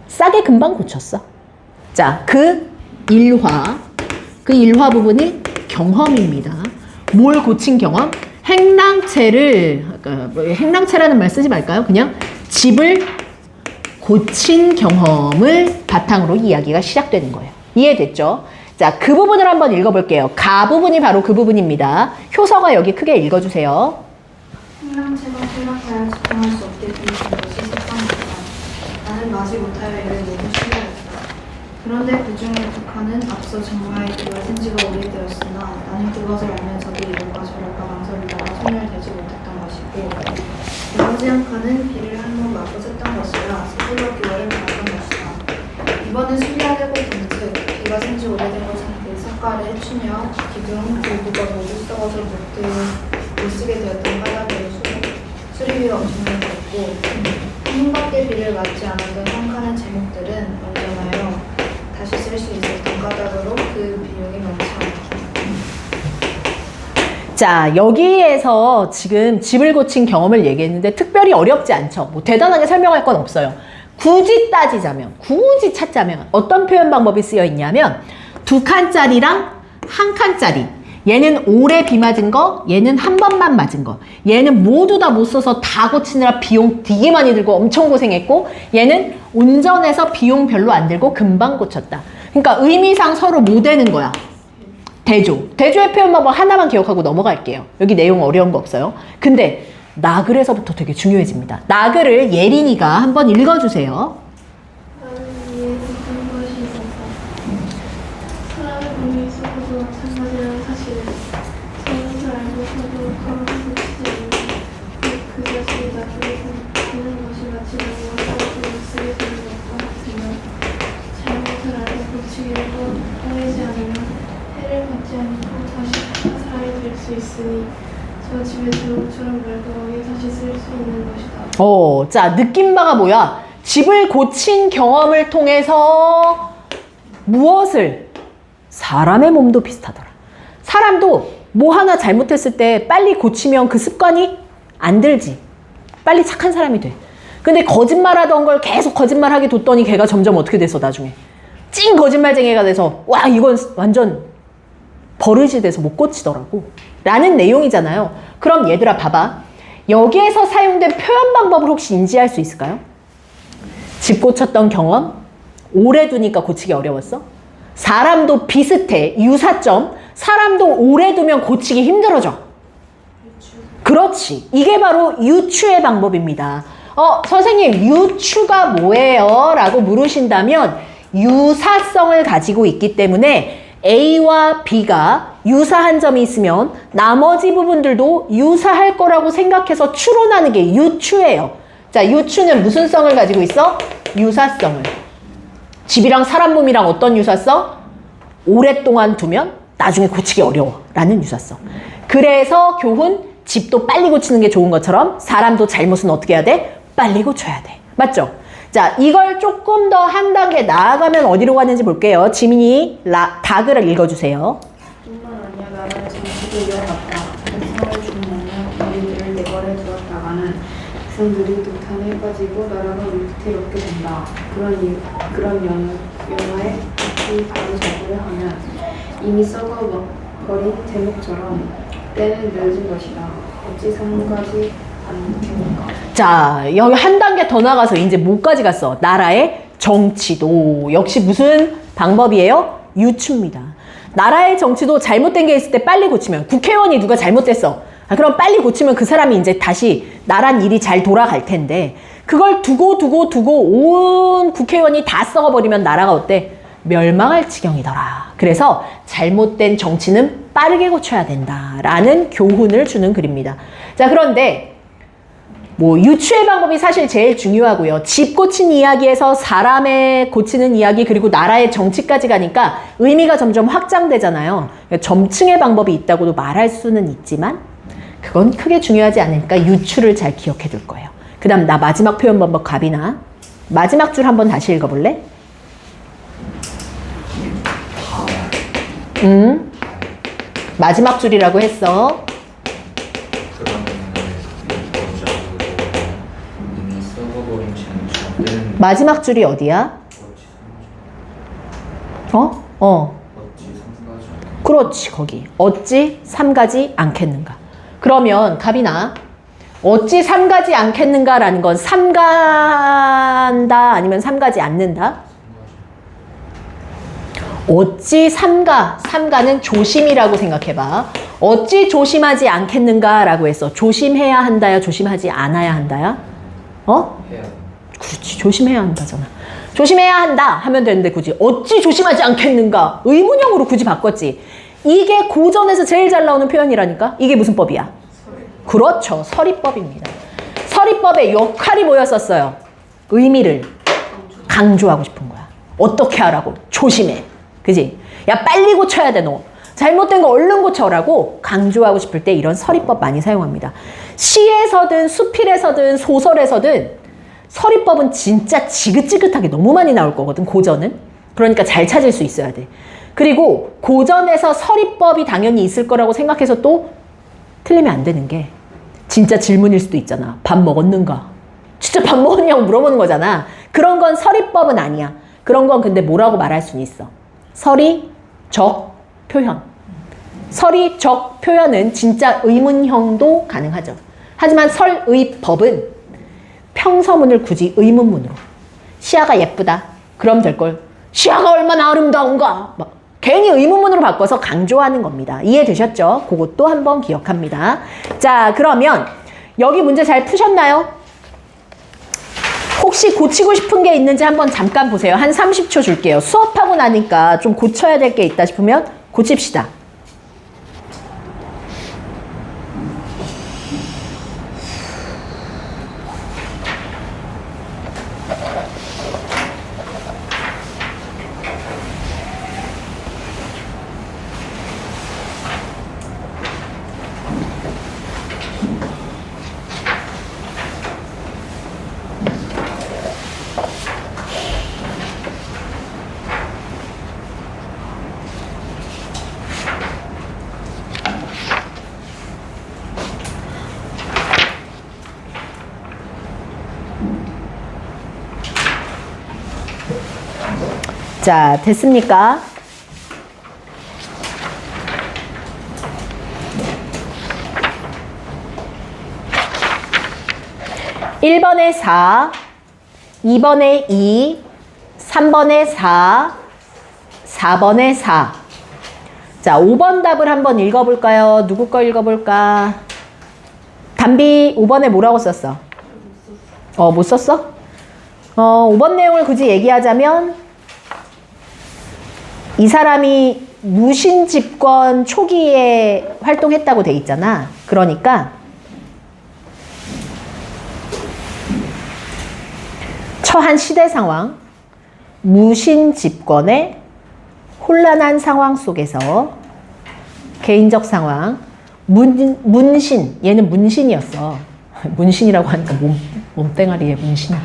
싸게 금방 고쳤어. 자, 그 일화 부분이 경험입니다. 뭘 고친 경험? 행랑채라는 말 쓰지 말까요? 그냥 집을 고친 경험을 바탕으로 이야기가 시작되는 거예요. 이해됐죠? 자, 그 부분을 한번 읽어볼게요. 가 부분이 바로 그 부분입니다. 효서가 여기 크게 읽어주세요. 행랑채가 생각하여 집중할 수 없게 되는 것이 색감이다. 나는 마지 못하여 이를 너무 싫어했다. 그런데 그 중에 2칸은 앞서 정말 그가 생지가 오래되었으나 나는 그것을 알면서도 이런가 저런가 망설이다가 손을 대지 못했던 것이고, 나머지 한 칸은 비를 한 번 맞고 샜던 것이라 스스로 기회를 받았던 것이다. 이번은 순리하려고 본즉 비가 생지 오래된 것 상태의 석가를 해치며 기둥, 돌부가 모두 썩어서 못 쓰게 되었던 까닭으로 수리비가 엄청나게 됐고, 한 번밖에 비를 맞지 않았던 한 칸의 제목들은 언제나요 다시 쓸 수 있었던 까닭으로 그 비용이 많지 않다. 자, 여기에서 지금 집을 고친 경험을 얘기했는데 특별히 어렵지 않죠. 뭐 대단하게 설명할 건 없어요. 굳이 찾자면 어떤 표현 방법이 쓰여 있냐면 2칸짜리랑 1칸짜리. 얘는 오래 비 맞은 거, 얘는 한 번만 맞은 거. 얘는 모두 다 못 써서 다 고치느라 비용 되게 많이 들고 엄청 고생했고, 얘는 온전해서 비용 별로 안 들고 금방 고쳤다. 그러니까 의미상 서로 뭐 되는 거야? 대조의 표현 방법 하나만 기억하고 넘어갈게요. 여기 내용 어려운 거 없어요. 근데 나글에서부터 되게 중요해집니다. 나글을 예린이가 한번 읽어주세요. 나는 이해했던 것이 있었다. 사람의 몸이 썩어도 마찬가지라는 사실을 서로서 알고서도 서로 고치지 않는 그 자신이 나중에 되는 것이 마치 나무가 떨어져 쓰게 되는 것과 같으며, 잘못을 알고 고치기를 꺼내지 않으면 해를 받지 않고 다시 착한 사람이 될 수 있으니 저 집의 제목처럼 말끔하게 다시 쓸 수 있는 것이다. 자, 느낌 바가 뭐야? 집을 고친 경험을 통해서 무엇을? 사람의 몸도 비슷하더라. 사람도 뭐 하나 잘못했을 때 빨리 고치면 그 습관이 안 들지. 빨리 착한 사람이 돼. 근데 거짓말하던 걸 계속 거짓말하게 뒀더니 걔가 점점 어떻게 됐어, 나중에? 찐 거짓말쟁이가 돼서 와, 이건 완전 버릇이 돼서 못 고치더라고. 라는 내용이잖아요. 그럼 얘들아 봐봐. 여기에서 사용된 표현 방법을 혹시 인지할 수 있을까요? 집 고쳤던 경험? 오래 두니까 고치기 어려웠어? 사람도 비슷해. 유사점. 사람도 오래 두면 고치기 힘들어져. 그렇지. 이게 바로 유추의 방법입니다. 선생님, 유추가 뭐예요? 라고 물으신다면 유사성을 가지고 있기 때문에 A와 B가 유사한 점이 있으면 나머지 부분들도 유사할 거라고 생각해서 추론하는 게 유추예요. 자, 유추는 무슨 성을 가지고 있어? 유사성을. 집이랑 사람 몸이랑 어떤 유사성? 오랫동안 두면 나중에 고치기 어려워 라는 유사성. 그래서 교훈, 집도 빨리 고치는 게 좋은 것처럼 사람도 잘못은 어떻게 해야 돼? 빨리 고쳐야 돼. 맞죠? 자, 이걸 조금 더 한 단계 나아가면 어디로 가는지 볼게요. 지민이 닭을 읽어주세요. 정말 아니야 나라의 정치도 이어갔다. 백성을 죽이며 우리들을 내버려 두었다가는 백성들이 독탄에 빠지고 나라가 위태롭게 된다. 그런 영화에 다시 바로 잡으려 하면 이미 썩어버린 제목처럼 때는 늦은 것이다. 어찌 성가지 않겠는가. 자, 여기 한 단계 더 나가서 이제 뭐까지 갔어? 나라의 정치도. 역시 무슨 방법이에요? 유추입니다. 나라의 정치도 잘못된 게 있을 때 빨리 고치면, 국회의원이 누가 잘못됐어. 그럼 빨리 고치면 그 사람이 이제 다시 나란 일이 잘 돌아갈 텐데, 그걸 두고 온 국회의원이 다 썩어버리면 나라가 어때? 멸망할 지경이더라. 그래서 잘못된 정치는 빠르게 고쳐야 된다라는 교훈을 주는 글입니다. 자, 그런데 뭐 유추의 방법이 사실 제일 중요하고요. 집 고친 이야기에서 사람의 고치는 이야기, 그리고 나라의 정치까지 가니까 의미가 점점 확장되잖아요. 점층의 방법이 있다고도 말할 수는 있지만 그건 크게 중요하지 않으니까 유추를 잘 기억해 둘 거예요. 그 다음 나 마지막 표현 방법 갑이나 마지막 줄 한번 다시 읽어볼래? 마지막 줄이라고 했어. 이미 썩어버린 제목처럼 때는 마지막 줄이 어디야? 어. 어찌 성가지 않겠는가. 그렇지, 거기. 어찌 삼가지 않겠는가. 그러면 갑이나 어찌 삼가지 않겠는가라는 건 삼간다 아니면 삼가지 않는다? 어찌 삼가는 조심이라고 생각해봐. 어찌 조심하지 않겠는가라고 했어. 조심해야 한다야, 조심하지 않아야 한다야? 해야 그렇지, 조심해야 한다잖아. 조심해야 한다 하면 되는데 굳이 어찌 조심하지 않겠는가? 의문형으로 굳이 바꿨지. 이게 고전에서 제일 잘 나오는 표현이라니까? 이게 무슨 법이야? 그렇죠, 서리법입니다. 서리법의 역할이 뭐였었어요? 의미를 강조하고 싶은 거야. 어떻게 하라고? 조심해. 그지? 야, 빨리 고쳐야 돼, 너. 잘못된 거 얼른 고쳐라고 강조하고 싶을 때 이런 서리법 많이 사용합니다. 시에서든 수필에서든 소설에서든 서리법은 진짜 지긋지긋하게 너무 많이 나올 거거든, 고전은. 그러니까 잘 찾을 수 있어야 돼. 그리고 고전에서 서리법이 당연히 있을 거라고 생각해서 또 틀리면 안 되는 게 진짜 질문일 수도 있잖아. 밥 먹었는가? 진짜 밥 먹었냐고 물어보는 거잖아. 그런 건 서리법은 아니야. 그런 건 근데 뭐라고 말할 수는 있어. 서리적 표현. 서리적 표현은 진짜 의문형도 가능하죠. 하지만 설의법은 평서문을 굳이 의문문으로. 시야가 예쁘다. 그럼 될걸. 시야가 얼마나 아름다운가. 막 괜히 의문문으로 바꿔서 강조하는 겁니다. 이해되셨죠? 그것도 한번 기억합니다. 자, 그러면 여기 문제 잘 푸셨나요? 혹시 고치고 싶은 게 있는지 한번 잠깐 보세요. 한 30초 줄게요. 수업하고 나니까 좀 고쳐야 될 게 있다 싶으면 고칩시다. 자, 됐습니까? (1번에 4) (2번에 2) (3번에 4) (4번에 4) 자, 5번 답을 한번 읽어볼까요? 누구 거 읽어볼까? 담비 5번에 뭐라고 썼어? 못 썼어? 5번 내용을 굳이 얘기하자면 이 사람이 무신 집권 초기에 활동했다고 돼 있잖아. 그러니까 처한 시대 상황, 무신 집권의 혼란한 상황 속에서 개인적 상황, 문신, 얘는 문신이었어. 문신이라고 하니까 몸땡아리에 문신.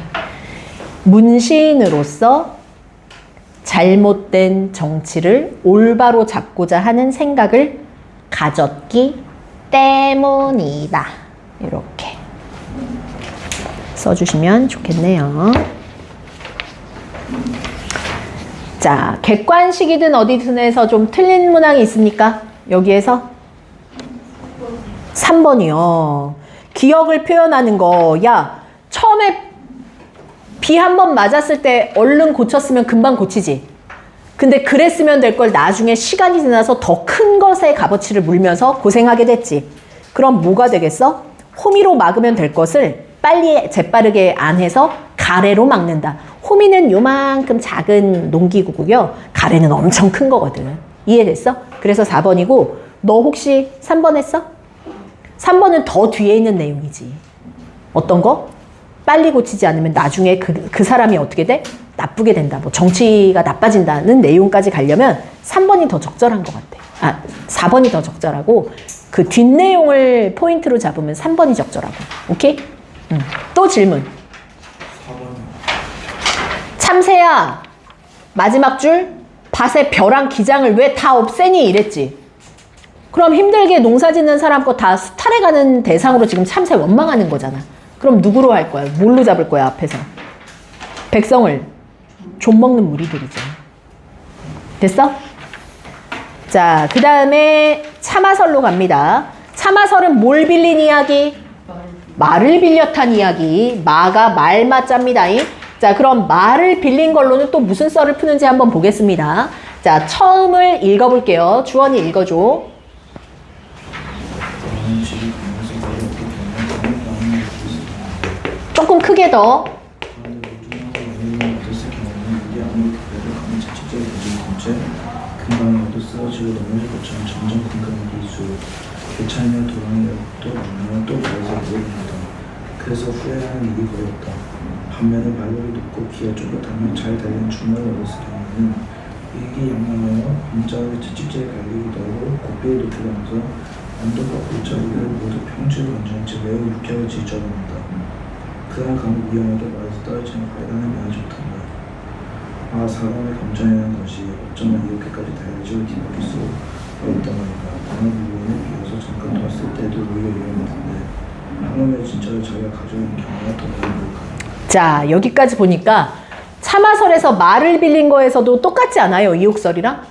문신으로서 잘못된 정치를 올바로 잡고자 하는 생각을 가졌기 때문이다. 이렇게 써주시면 좋겠네요. 자, 객관식이든 어디든에서 좀 틀린 문항이 있습니까? 여기에서 3번이요. 기억을 표현하는 거. 야, 처음에 비 한 번 맞았을 때 얼른 고쳤으면 금방 고치지. 근데 그랬으면 될 걸 나중에 시간이 지나서 더 큰 것의 값어치를 물면서 고생하게 됐지. 그럼 뭐가 되겠어? 호미로 막으면 될 것을 빨리 재빠르게 안 해서 가래로 막는다. 호미는 요만큼 작은 농기구고요. 가래는 엄청 큰 거거든. 이해됐어? 그래서 4번이고 너 혹시 3번 했어? 3번은 더 뒤에 있는 내용이지. 어떤 거? 빨리 고치지 않으면 나중에 그 사람이 어떻게 돼? 나쁘게 된다. 뭐 정치가 나빠진다는 내용까지 가려면 3번이 더 적절한 것 같아. 4번이 더 적절하고 그 뒷내용을 포인트로 잡으면 3번이 적절하고. 오케이? 또 질문. 4번. 참새야, 마지막 줄 밭에 벼랑 기장을 왜 다 없애니? 이랬지. 그럼 힘들게 농사 짓는 사람 거 다 수탈해가는 대상으로 지금 참새 원망하는 거잖아. 그럼 누구로 할 거야? 뭘로 잡을 거야, 앞에서? 백성을 좀 먹는 무리들이죠. 됐어? 자, 그 다음에 참아설로 갑니다. 참아설은 뭘 빌린 이야기? 말을 빌려 탄 이야기. 마가 말맞자입니다. 자, 그럼 말을 빌린 걸로는 또 무슨 썰을 푸는지 한번 보겠습니다. 자, 처음을 읽어볼게요. 주원이 읽어줘. 조금 크게 더. 금방에도 쓰러지고 넘어질 것처럼 점점 금강의 기수 교차하며 도랑이가 또 만나면 또 말에서 모릅니다. 그래서 후회하는 일이 거의 없다. 반면에 말력이 높고 기가 쫄깃하며 잘 달리는 주말을 얻었을 경우에는 이익이 양양하여 공짜로 채찍질에 갈리기도 하고 고삐를 높이면서 언덕과 골짜기를 모두 평지로 던지는 채 매우 유쾌하게 질주합니다. 그러나 간혹 위험하게 말에서 떨어지는 발간을 면하지 못한다. 4번의 감정이라는 것이 어쩌면 이렇게까지 다양해지고 뒤바뀔 수 어렵단 말이다. 어느 부분에 비해서 잠깐 봤을 때도 오히려 위험했는데 한놈의 진짜를 자기가 가져오는 경우가 더 많은 걸까? 자, 여기까지 보니까 참아설에서 말을 빌린 거에서도 똑같지 않아요? 이옥설이랑?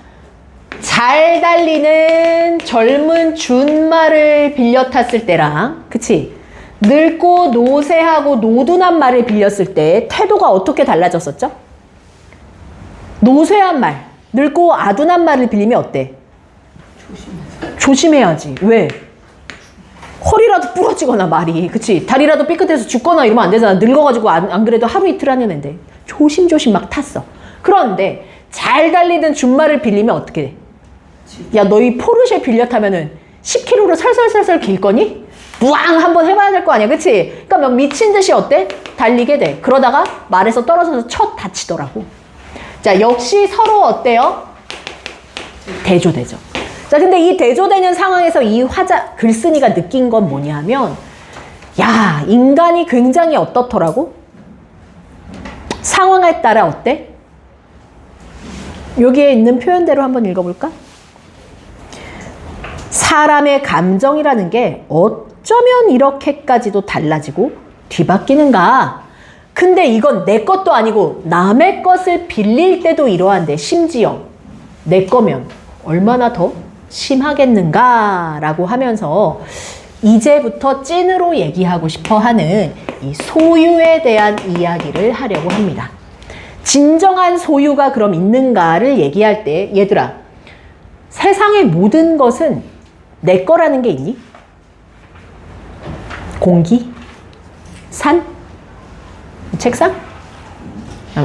잘 달리는 젊은 준말을 빌려 탔을 때랑, 그치? 늙고 노쇠하고 노둔한 말을 빌렸을 때 태도가 어떻게 달라졌었죠? 노쇠한 말, 늙고 아둔한 말을 빌리면 어때? 조심해야지. 왜? 허리라도 부러지거나 말이, 그치? 다리라도 삐끗해서 죽거나 이러면 안 되잖아. 늙어가지고 안 그래도 하루 이틀 하는 애인데 조심조심 막 탔어. 그런데 잘 달리던 준말을 빌리면 어떻게 돼? 야, 너희 포르쉐 빌려 타면은 10km로 설설설설 길 거니? 무앙 한번 해봐야 될 거 아니야, 그치? 그러니까 막 미친 듯이 어때? 달리게 돼. 그러다가 말에서 떨어져서 첫 다치더라고. 자, 역시 서로 어때요? 대조되죠. 자, 근데 이 대조되는 상황에서 이 글쓴이가 느낀 건 뭐냐면, 야, 인간이 굉장히 어떻더라고? 상황에 따라 어때? 여기에 있는 표현대로 한번 읽어볼까? 사람의 감정이라는 게 어쩌면 이렇게까지도 달라지고 뒤바뀌는가? 근데 이건 내 것도 아니고 남의 것을 빌릴 때도 이러한데, 심지어 내 거면 얼마나 더 심하겠는가? 라고 하면서 이제부터 찐으로 얘기하고 싶어 하는 이 소유에 대한 이야기를 하려고 합니다. 진정한 소유가 그럼 있는가를 얘기할 때, 얘들아, 세상의 모든 것은 내 거라는 게 있니? 공기? 산? 책상?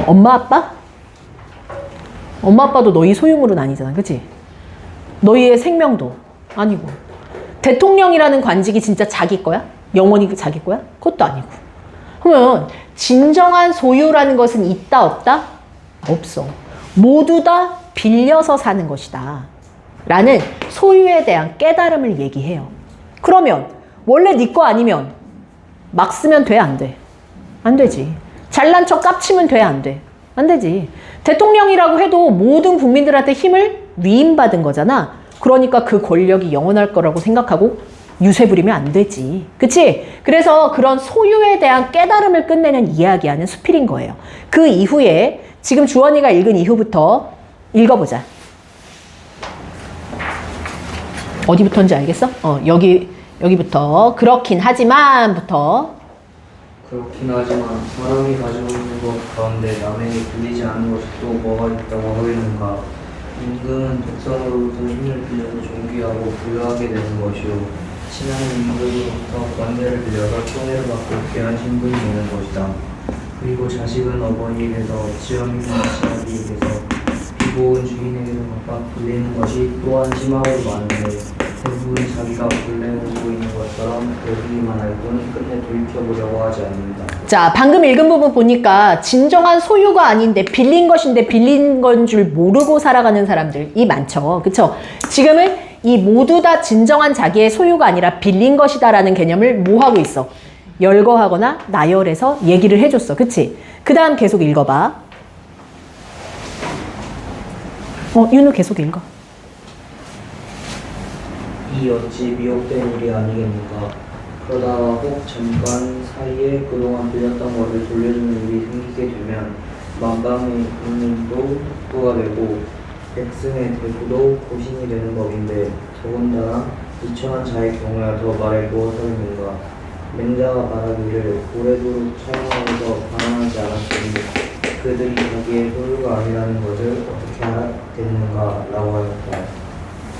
엄마 아빠? 엄마 아빠도 너희 소유물은 아니잖아, 그치? 너희의 생명도 아니고. 대통령이라는 관직이 진짜 자기 거야? 영원히 자기 거야? 그것도 아니고. 그러면 진정한 소유라는 것은 있다 없다? 없어. 모두 다 빌려서 사는 것이다 라는 소유에 대한 깨달음을 얘기해요. 그러면 원래 네 거 아니면 막 쓰면 돼, 안 돼? 안 되지. 잘난 척 깝치면 돼, 안 돼? 안 되지. 대통령이라고 해도 모든 국민들한테 힘을 위임받은 거잖아. 그러니까 그 권력이 영원할 거라고 생각하고 유세 부리면 안 되지. 그치? 그래서 그런 소유에 대한 깨달음을 끝내는 이야기하는 수필인 거예요. 그 이후에 지금 주원이가 읽은 이후부터 읽어보자. 어디부터인지 알겠어? 여기부터 그렇긴 하지만부터 그렇긴 하지만 사람이 가지고 있는 것 가운데 남에게 빌리지 않은 것이 또 뭐가 있다고 하겠는가. 임금은 백성으로부터 힘을 빌려서 존귀하고 부유하게 되는 것이요 신하는 임금으로부터 권세를 빌려서 총애를 받고 귀한 신분이 되는 것이다. 그리고 자식은 어머니에게서 지엄 있는 신하에게서 비고운 주인에게서 각각 불리는 것이 또한 심하고 많은데 대부분 자기가 본래 보고 있는 것처럼 여기만 할 뿐 끝내 돌이켜보려고 하지 않는다. 자, 방금 읽은 부분 보니까 진정한 소유가 아닌데 빌린 것인데 빌린 건 줄 모르고 살아가는 사람들이 많죠. 그쵸? 지금은 이 모두 다 진정한 자기의 소유가 아니라 빌린 것이다라는 개념을 뭐 하고 있어? 열거하거나 나열해서 얘기를 해줬어. 그치? 그 다음 계속 읽어봐. 윤우 계속 읽어. 이 어찌 미혹된 일이 아니겠는가. 그러다가 혹 잠깐 사이에 그동안 빌렸던 것을 돌려주는 일이 생기게 되면 만방의 국민도 독보가 되고 백성의 대부도 고신이 되는 법인데 더군다나 이천한 자의 경우야 더 말해 무엇하겠는가. 맹자가 말하기를 오래도록 청하고서 반항하지 않았으니 그들이 자기의 소유가 아니라는 것을 어떻게 알았겠는가 라고 하였다.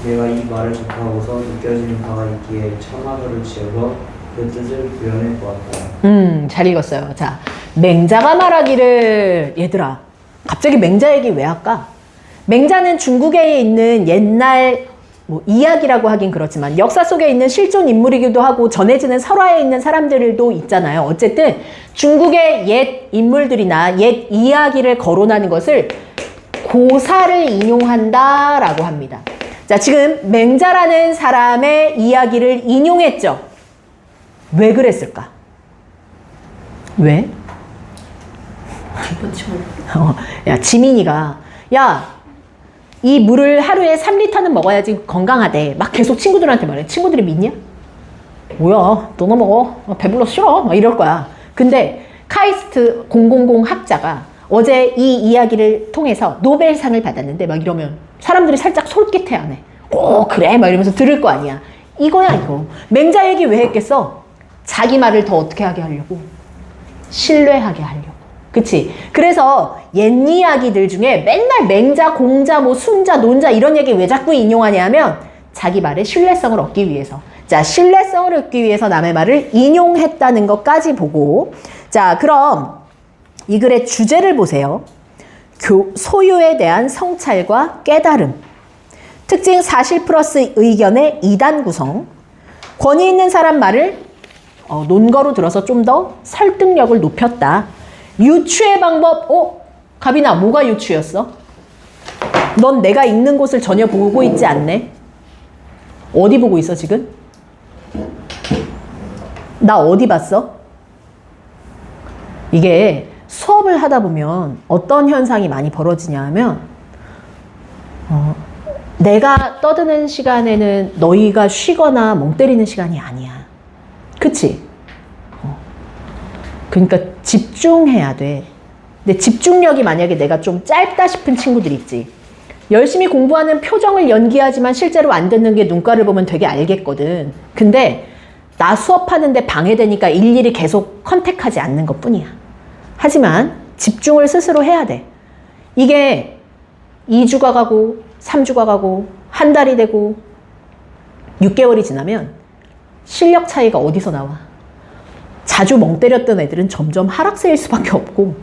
내가 이 말을 접하고서 느껴지는 바가 있기에 참화를 지어서 그 뜻을 구현해 보았다. 잘 읽었어요. 자, 맹자가 말하기를, 얘들아, 갑자기 맹자 얘기 왜 할까? 맹자는 중국에 있는 옛날 이야기라고 하긴 그렇지만 역사 속에 있는 실존 인물이기도 하고 전해지는 설화에 있는 사람들도 있잖아요. 어쨌든 중국의 옛 인물들이나 옛 이야기를 거론하는 것을 고사를 인용한다라고 합니다. 자, 지금 맹자라는 사람의 이야기를 인용했죠. 왜 그랬을까? 왜? 야, 지민이가 이 물을 하루에 3리터는 먹어야지 건강하대. 막 계속 친구들한테 말해. 친구들이 믿냐? 뭐야, 너나 먹어. 배불러 싫어. 막 이럴 거야. 근데 카이스트 000 학자가 어제 이 이야기를 통해서 노벨상을 받았는데 막 이러면 사람들이 살짝 솔깃해하네. 오, 그래? 막 이러면서 들을 거 아니야. 이거야, 이거. 맹자 얘기 왜 했겠어? 자기 말을 더 어떻게 하게 하려고? 신뢰하게 하려고. 그치? 그래서 옛 이야기들 중에 맨날 맹자, 공자, 순자, 논자 이런 얘기 왜 자꾸 인용하냐면 자기 말의 신뢰성을 얻기 위해서. 자, 신뢰성을 얻기 위해서 남의 말을 인용했다는 것까지 보고, 자, 그럼 이 글의 주제를 보세요. 소유에 대한 성찰과 깨달음. 특징 사실 플러스 의견의 2단 구성. 권위 있는 사람 말을 논거로 들어서 좀 더 설득력을 높였다. 유추의 방법. 가빈아, 뭐가 유추였어? 넌 내가 있는 곳을 전혀 보고 있지 않네. 어디 보고 있어 지금? 나 어디 봤어? 이게 수업을 하다 보면 어떤 현상이 많이 벌어지냐 하면 내가 떠드는 시간에는 너희가 쉬거나 멍 때리는 시간이 아니야. 그치? 그러니까 집중해야 돼. 근데 집중력이 만약에 내가 좀 짧다 싶은 친구들 있지. 열심히 공부하는 표정을 연기하지만 실제로 안 듣는 게 눈가를 보면 되게 알겠거든. 근데 나 수업하는데 방해되니까 일일이 계속 컨택하지 않는 것 뿐이야. 하지만 집중을 스스로 해야 돼. 이게 2주가 가고 3주가 가고 한 달이 되고 6개월이 지나면 실력 차이가 어디서 나와? 자주 멍 때렸던 애들은 점점 하락세일 수밖에 없고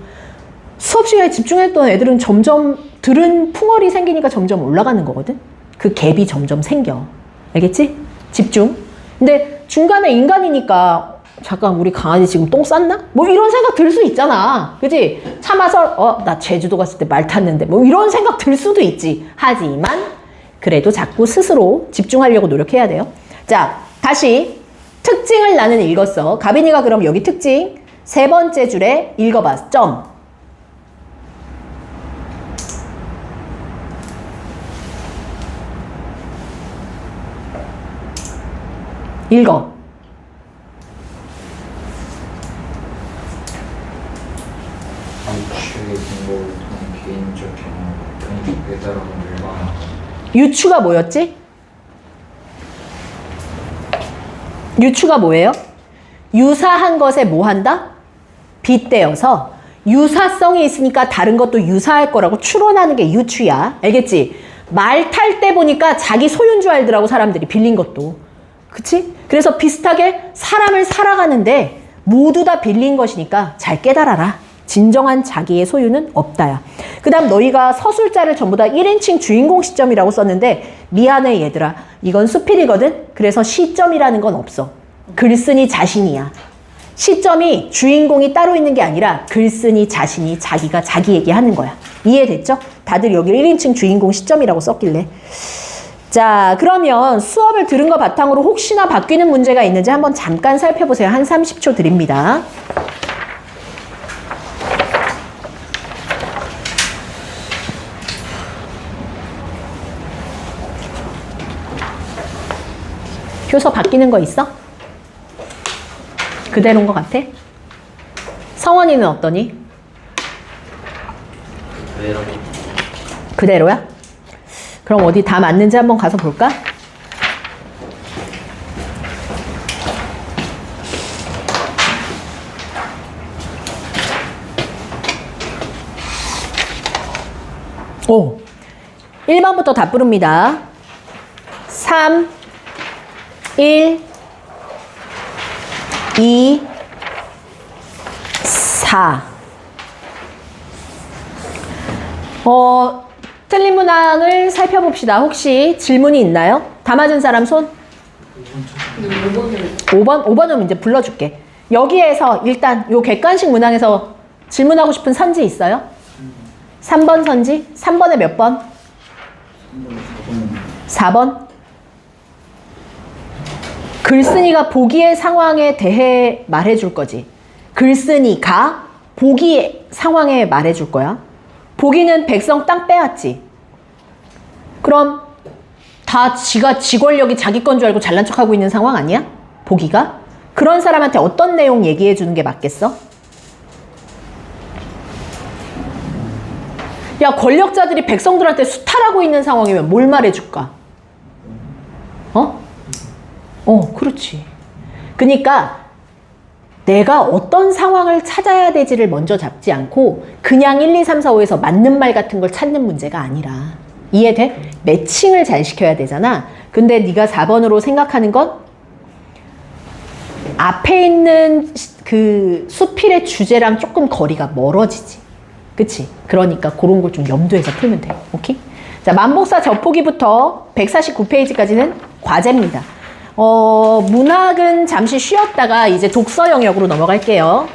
수업 시간에 집중했던 애들은 점점 들은 풍월이 생기니까 점점 올라가는 거거든. 그 갭이 점점 생겨. 알겠지? 집중. 근데 중간에 인간이니까 잠깐 우리 강아지 지금 똥 쌌나? 뭐 이런 생각 들 수 있잖아. 그치? 참아서 나 제주도 갔을 때 말 탔는데 뭐 이런 생각 들 수도 있지. 하지만 그래도 자꾸 스스로 집중하려고 노력해야 돼요. 자, 다시 특징을 나는 읽었어. 가빈이가 그럼 여기 특징 3번째 줄에 읽어봐. 점. 읽어. 유추의 근거를 통해 개인적 경험, 보편적 깨달음을 일반화하고 유추가 뭐였지? 유추가 뭐예요? 유사한 것에 뭐 한다? 빗대어서 유사성이 있으니까 다른 것도 유사할 거라고 추론하는 게 유추야. 알겠지? 말 탈 때 보니까 자기 소유인 줄 알더라고, 사람들이. 빌린 것도. 그치? 그래서 비슷하게 사람을 살아가는데 모두 다 빌린 것이니까 잘 깨달아라. 진정한 자기의 소유는 없다야. 그 다음 너희가 서술자를 전부 다 1인칭 주인공 시점이라고 썼는데 미안해 얘들아. 이건 수필이거든. 그래서 시점이라는 건 없어. 글쓴이 자신이야. 시점이 주인공이 따로 있는 게 아니라 글쓴이 자신이 자기가 자기 얘기하는 거야. 이해됐죠? 다들 여기 1인칭 주인공 시점이라고 썼길래. 자, 그러면 수업을 들은 거 바탕으로 혹시나 바뀌는 문제가 있는지 한번 잠깐 살펴보세요. 한 30초 드립니다. 교서 바뀌는 거 있어? 그대로인 것 같아? 성원이는 어떠니? 그대로야? 그럼 어디 다 맞는지 한번 가서 볼까? 오, 1번부터 다 부릅니다. 3, 1, 2, 4. 틀린 문항을 살펴봅시다. 혹시 질문이 있나요? 다 맞은 사람 손? 5번? 5번은 이제 불러줄게. 여기에서 일단 요 객관식 문항에서 질문하고 싶은 선지 있어요? 3번 선지? 3번에 몇 번? 4번? 글쓴이가 보기의 상황에 대해 말해줄 거지. 글쓴이가 보기 상황에 말해줄 거야. 보기는 백성 땅 빼앗지. 그럼 다 지가 지 권력이 자기 건 줄 알고 잘난 척하고 있는 상황 아니야? 보기가? 그런 사람한테 어떤 내용 얘기해 주는 게 맞겠어? 야, 권력자들이 백성들한테 수탈하고 있는 상황이면 뭘 말해줄까? 그렇지. 그러니까 내가 어떤 상황을 찾아야 되지를 먼저 잡지 않고 그냥 1, 2, 3, 4, 5에서 맞는 말 같은 걸 찾는 문제가 아니라. 이해돼? 매칭을 잘 시켜야 되잖아. 근데 네가 4번으로 생각하는 건 앞에 있는 그 수필의 주제랑 조금 거리가 멀어지지. 그치? 그러니까 그런 걸 좀 염두에서 풀면 돼. 오케이? 자, 만복사 젖보기부터 149페이지까지는 과제입니다. 문학은 잠시 쉬었다가 이제 독서 영역으로 넘어갈게요.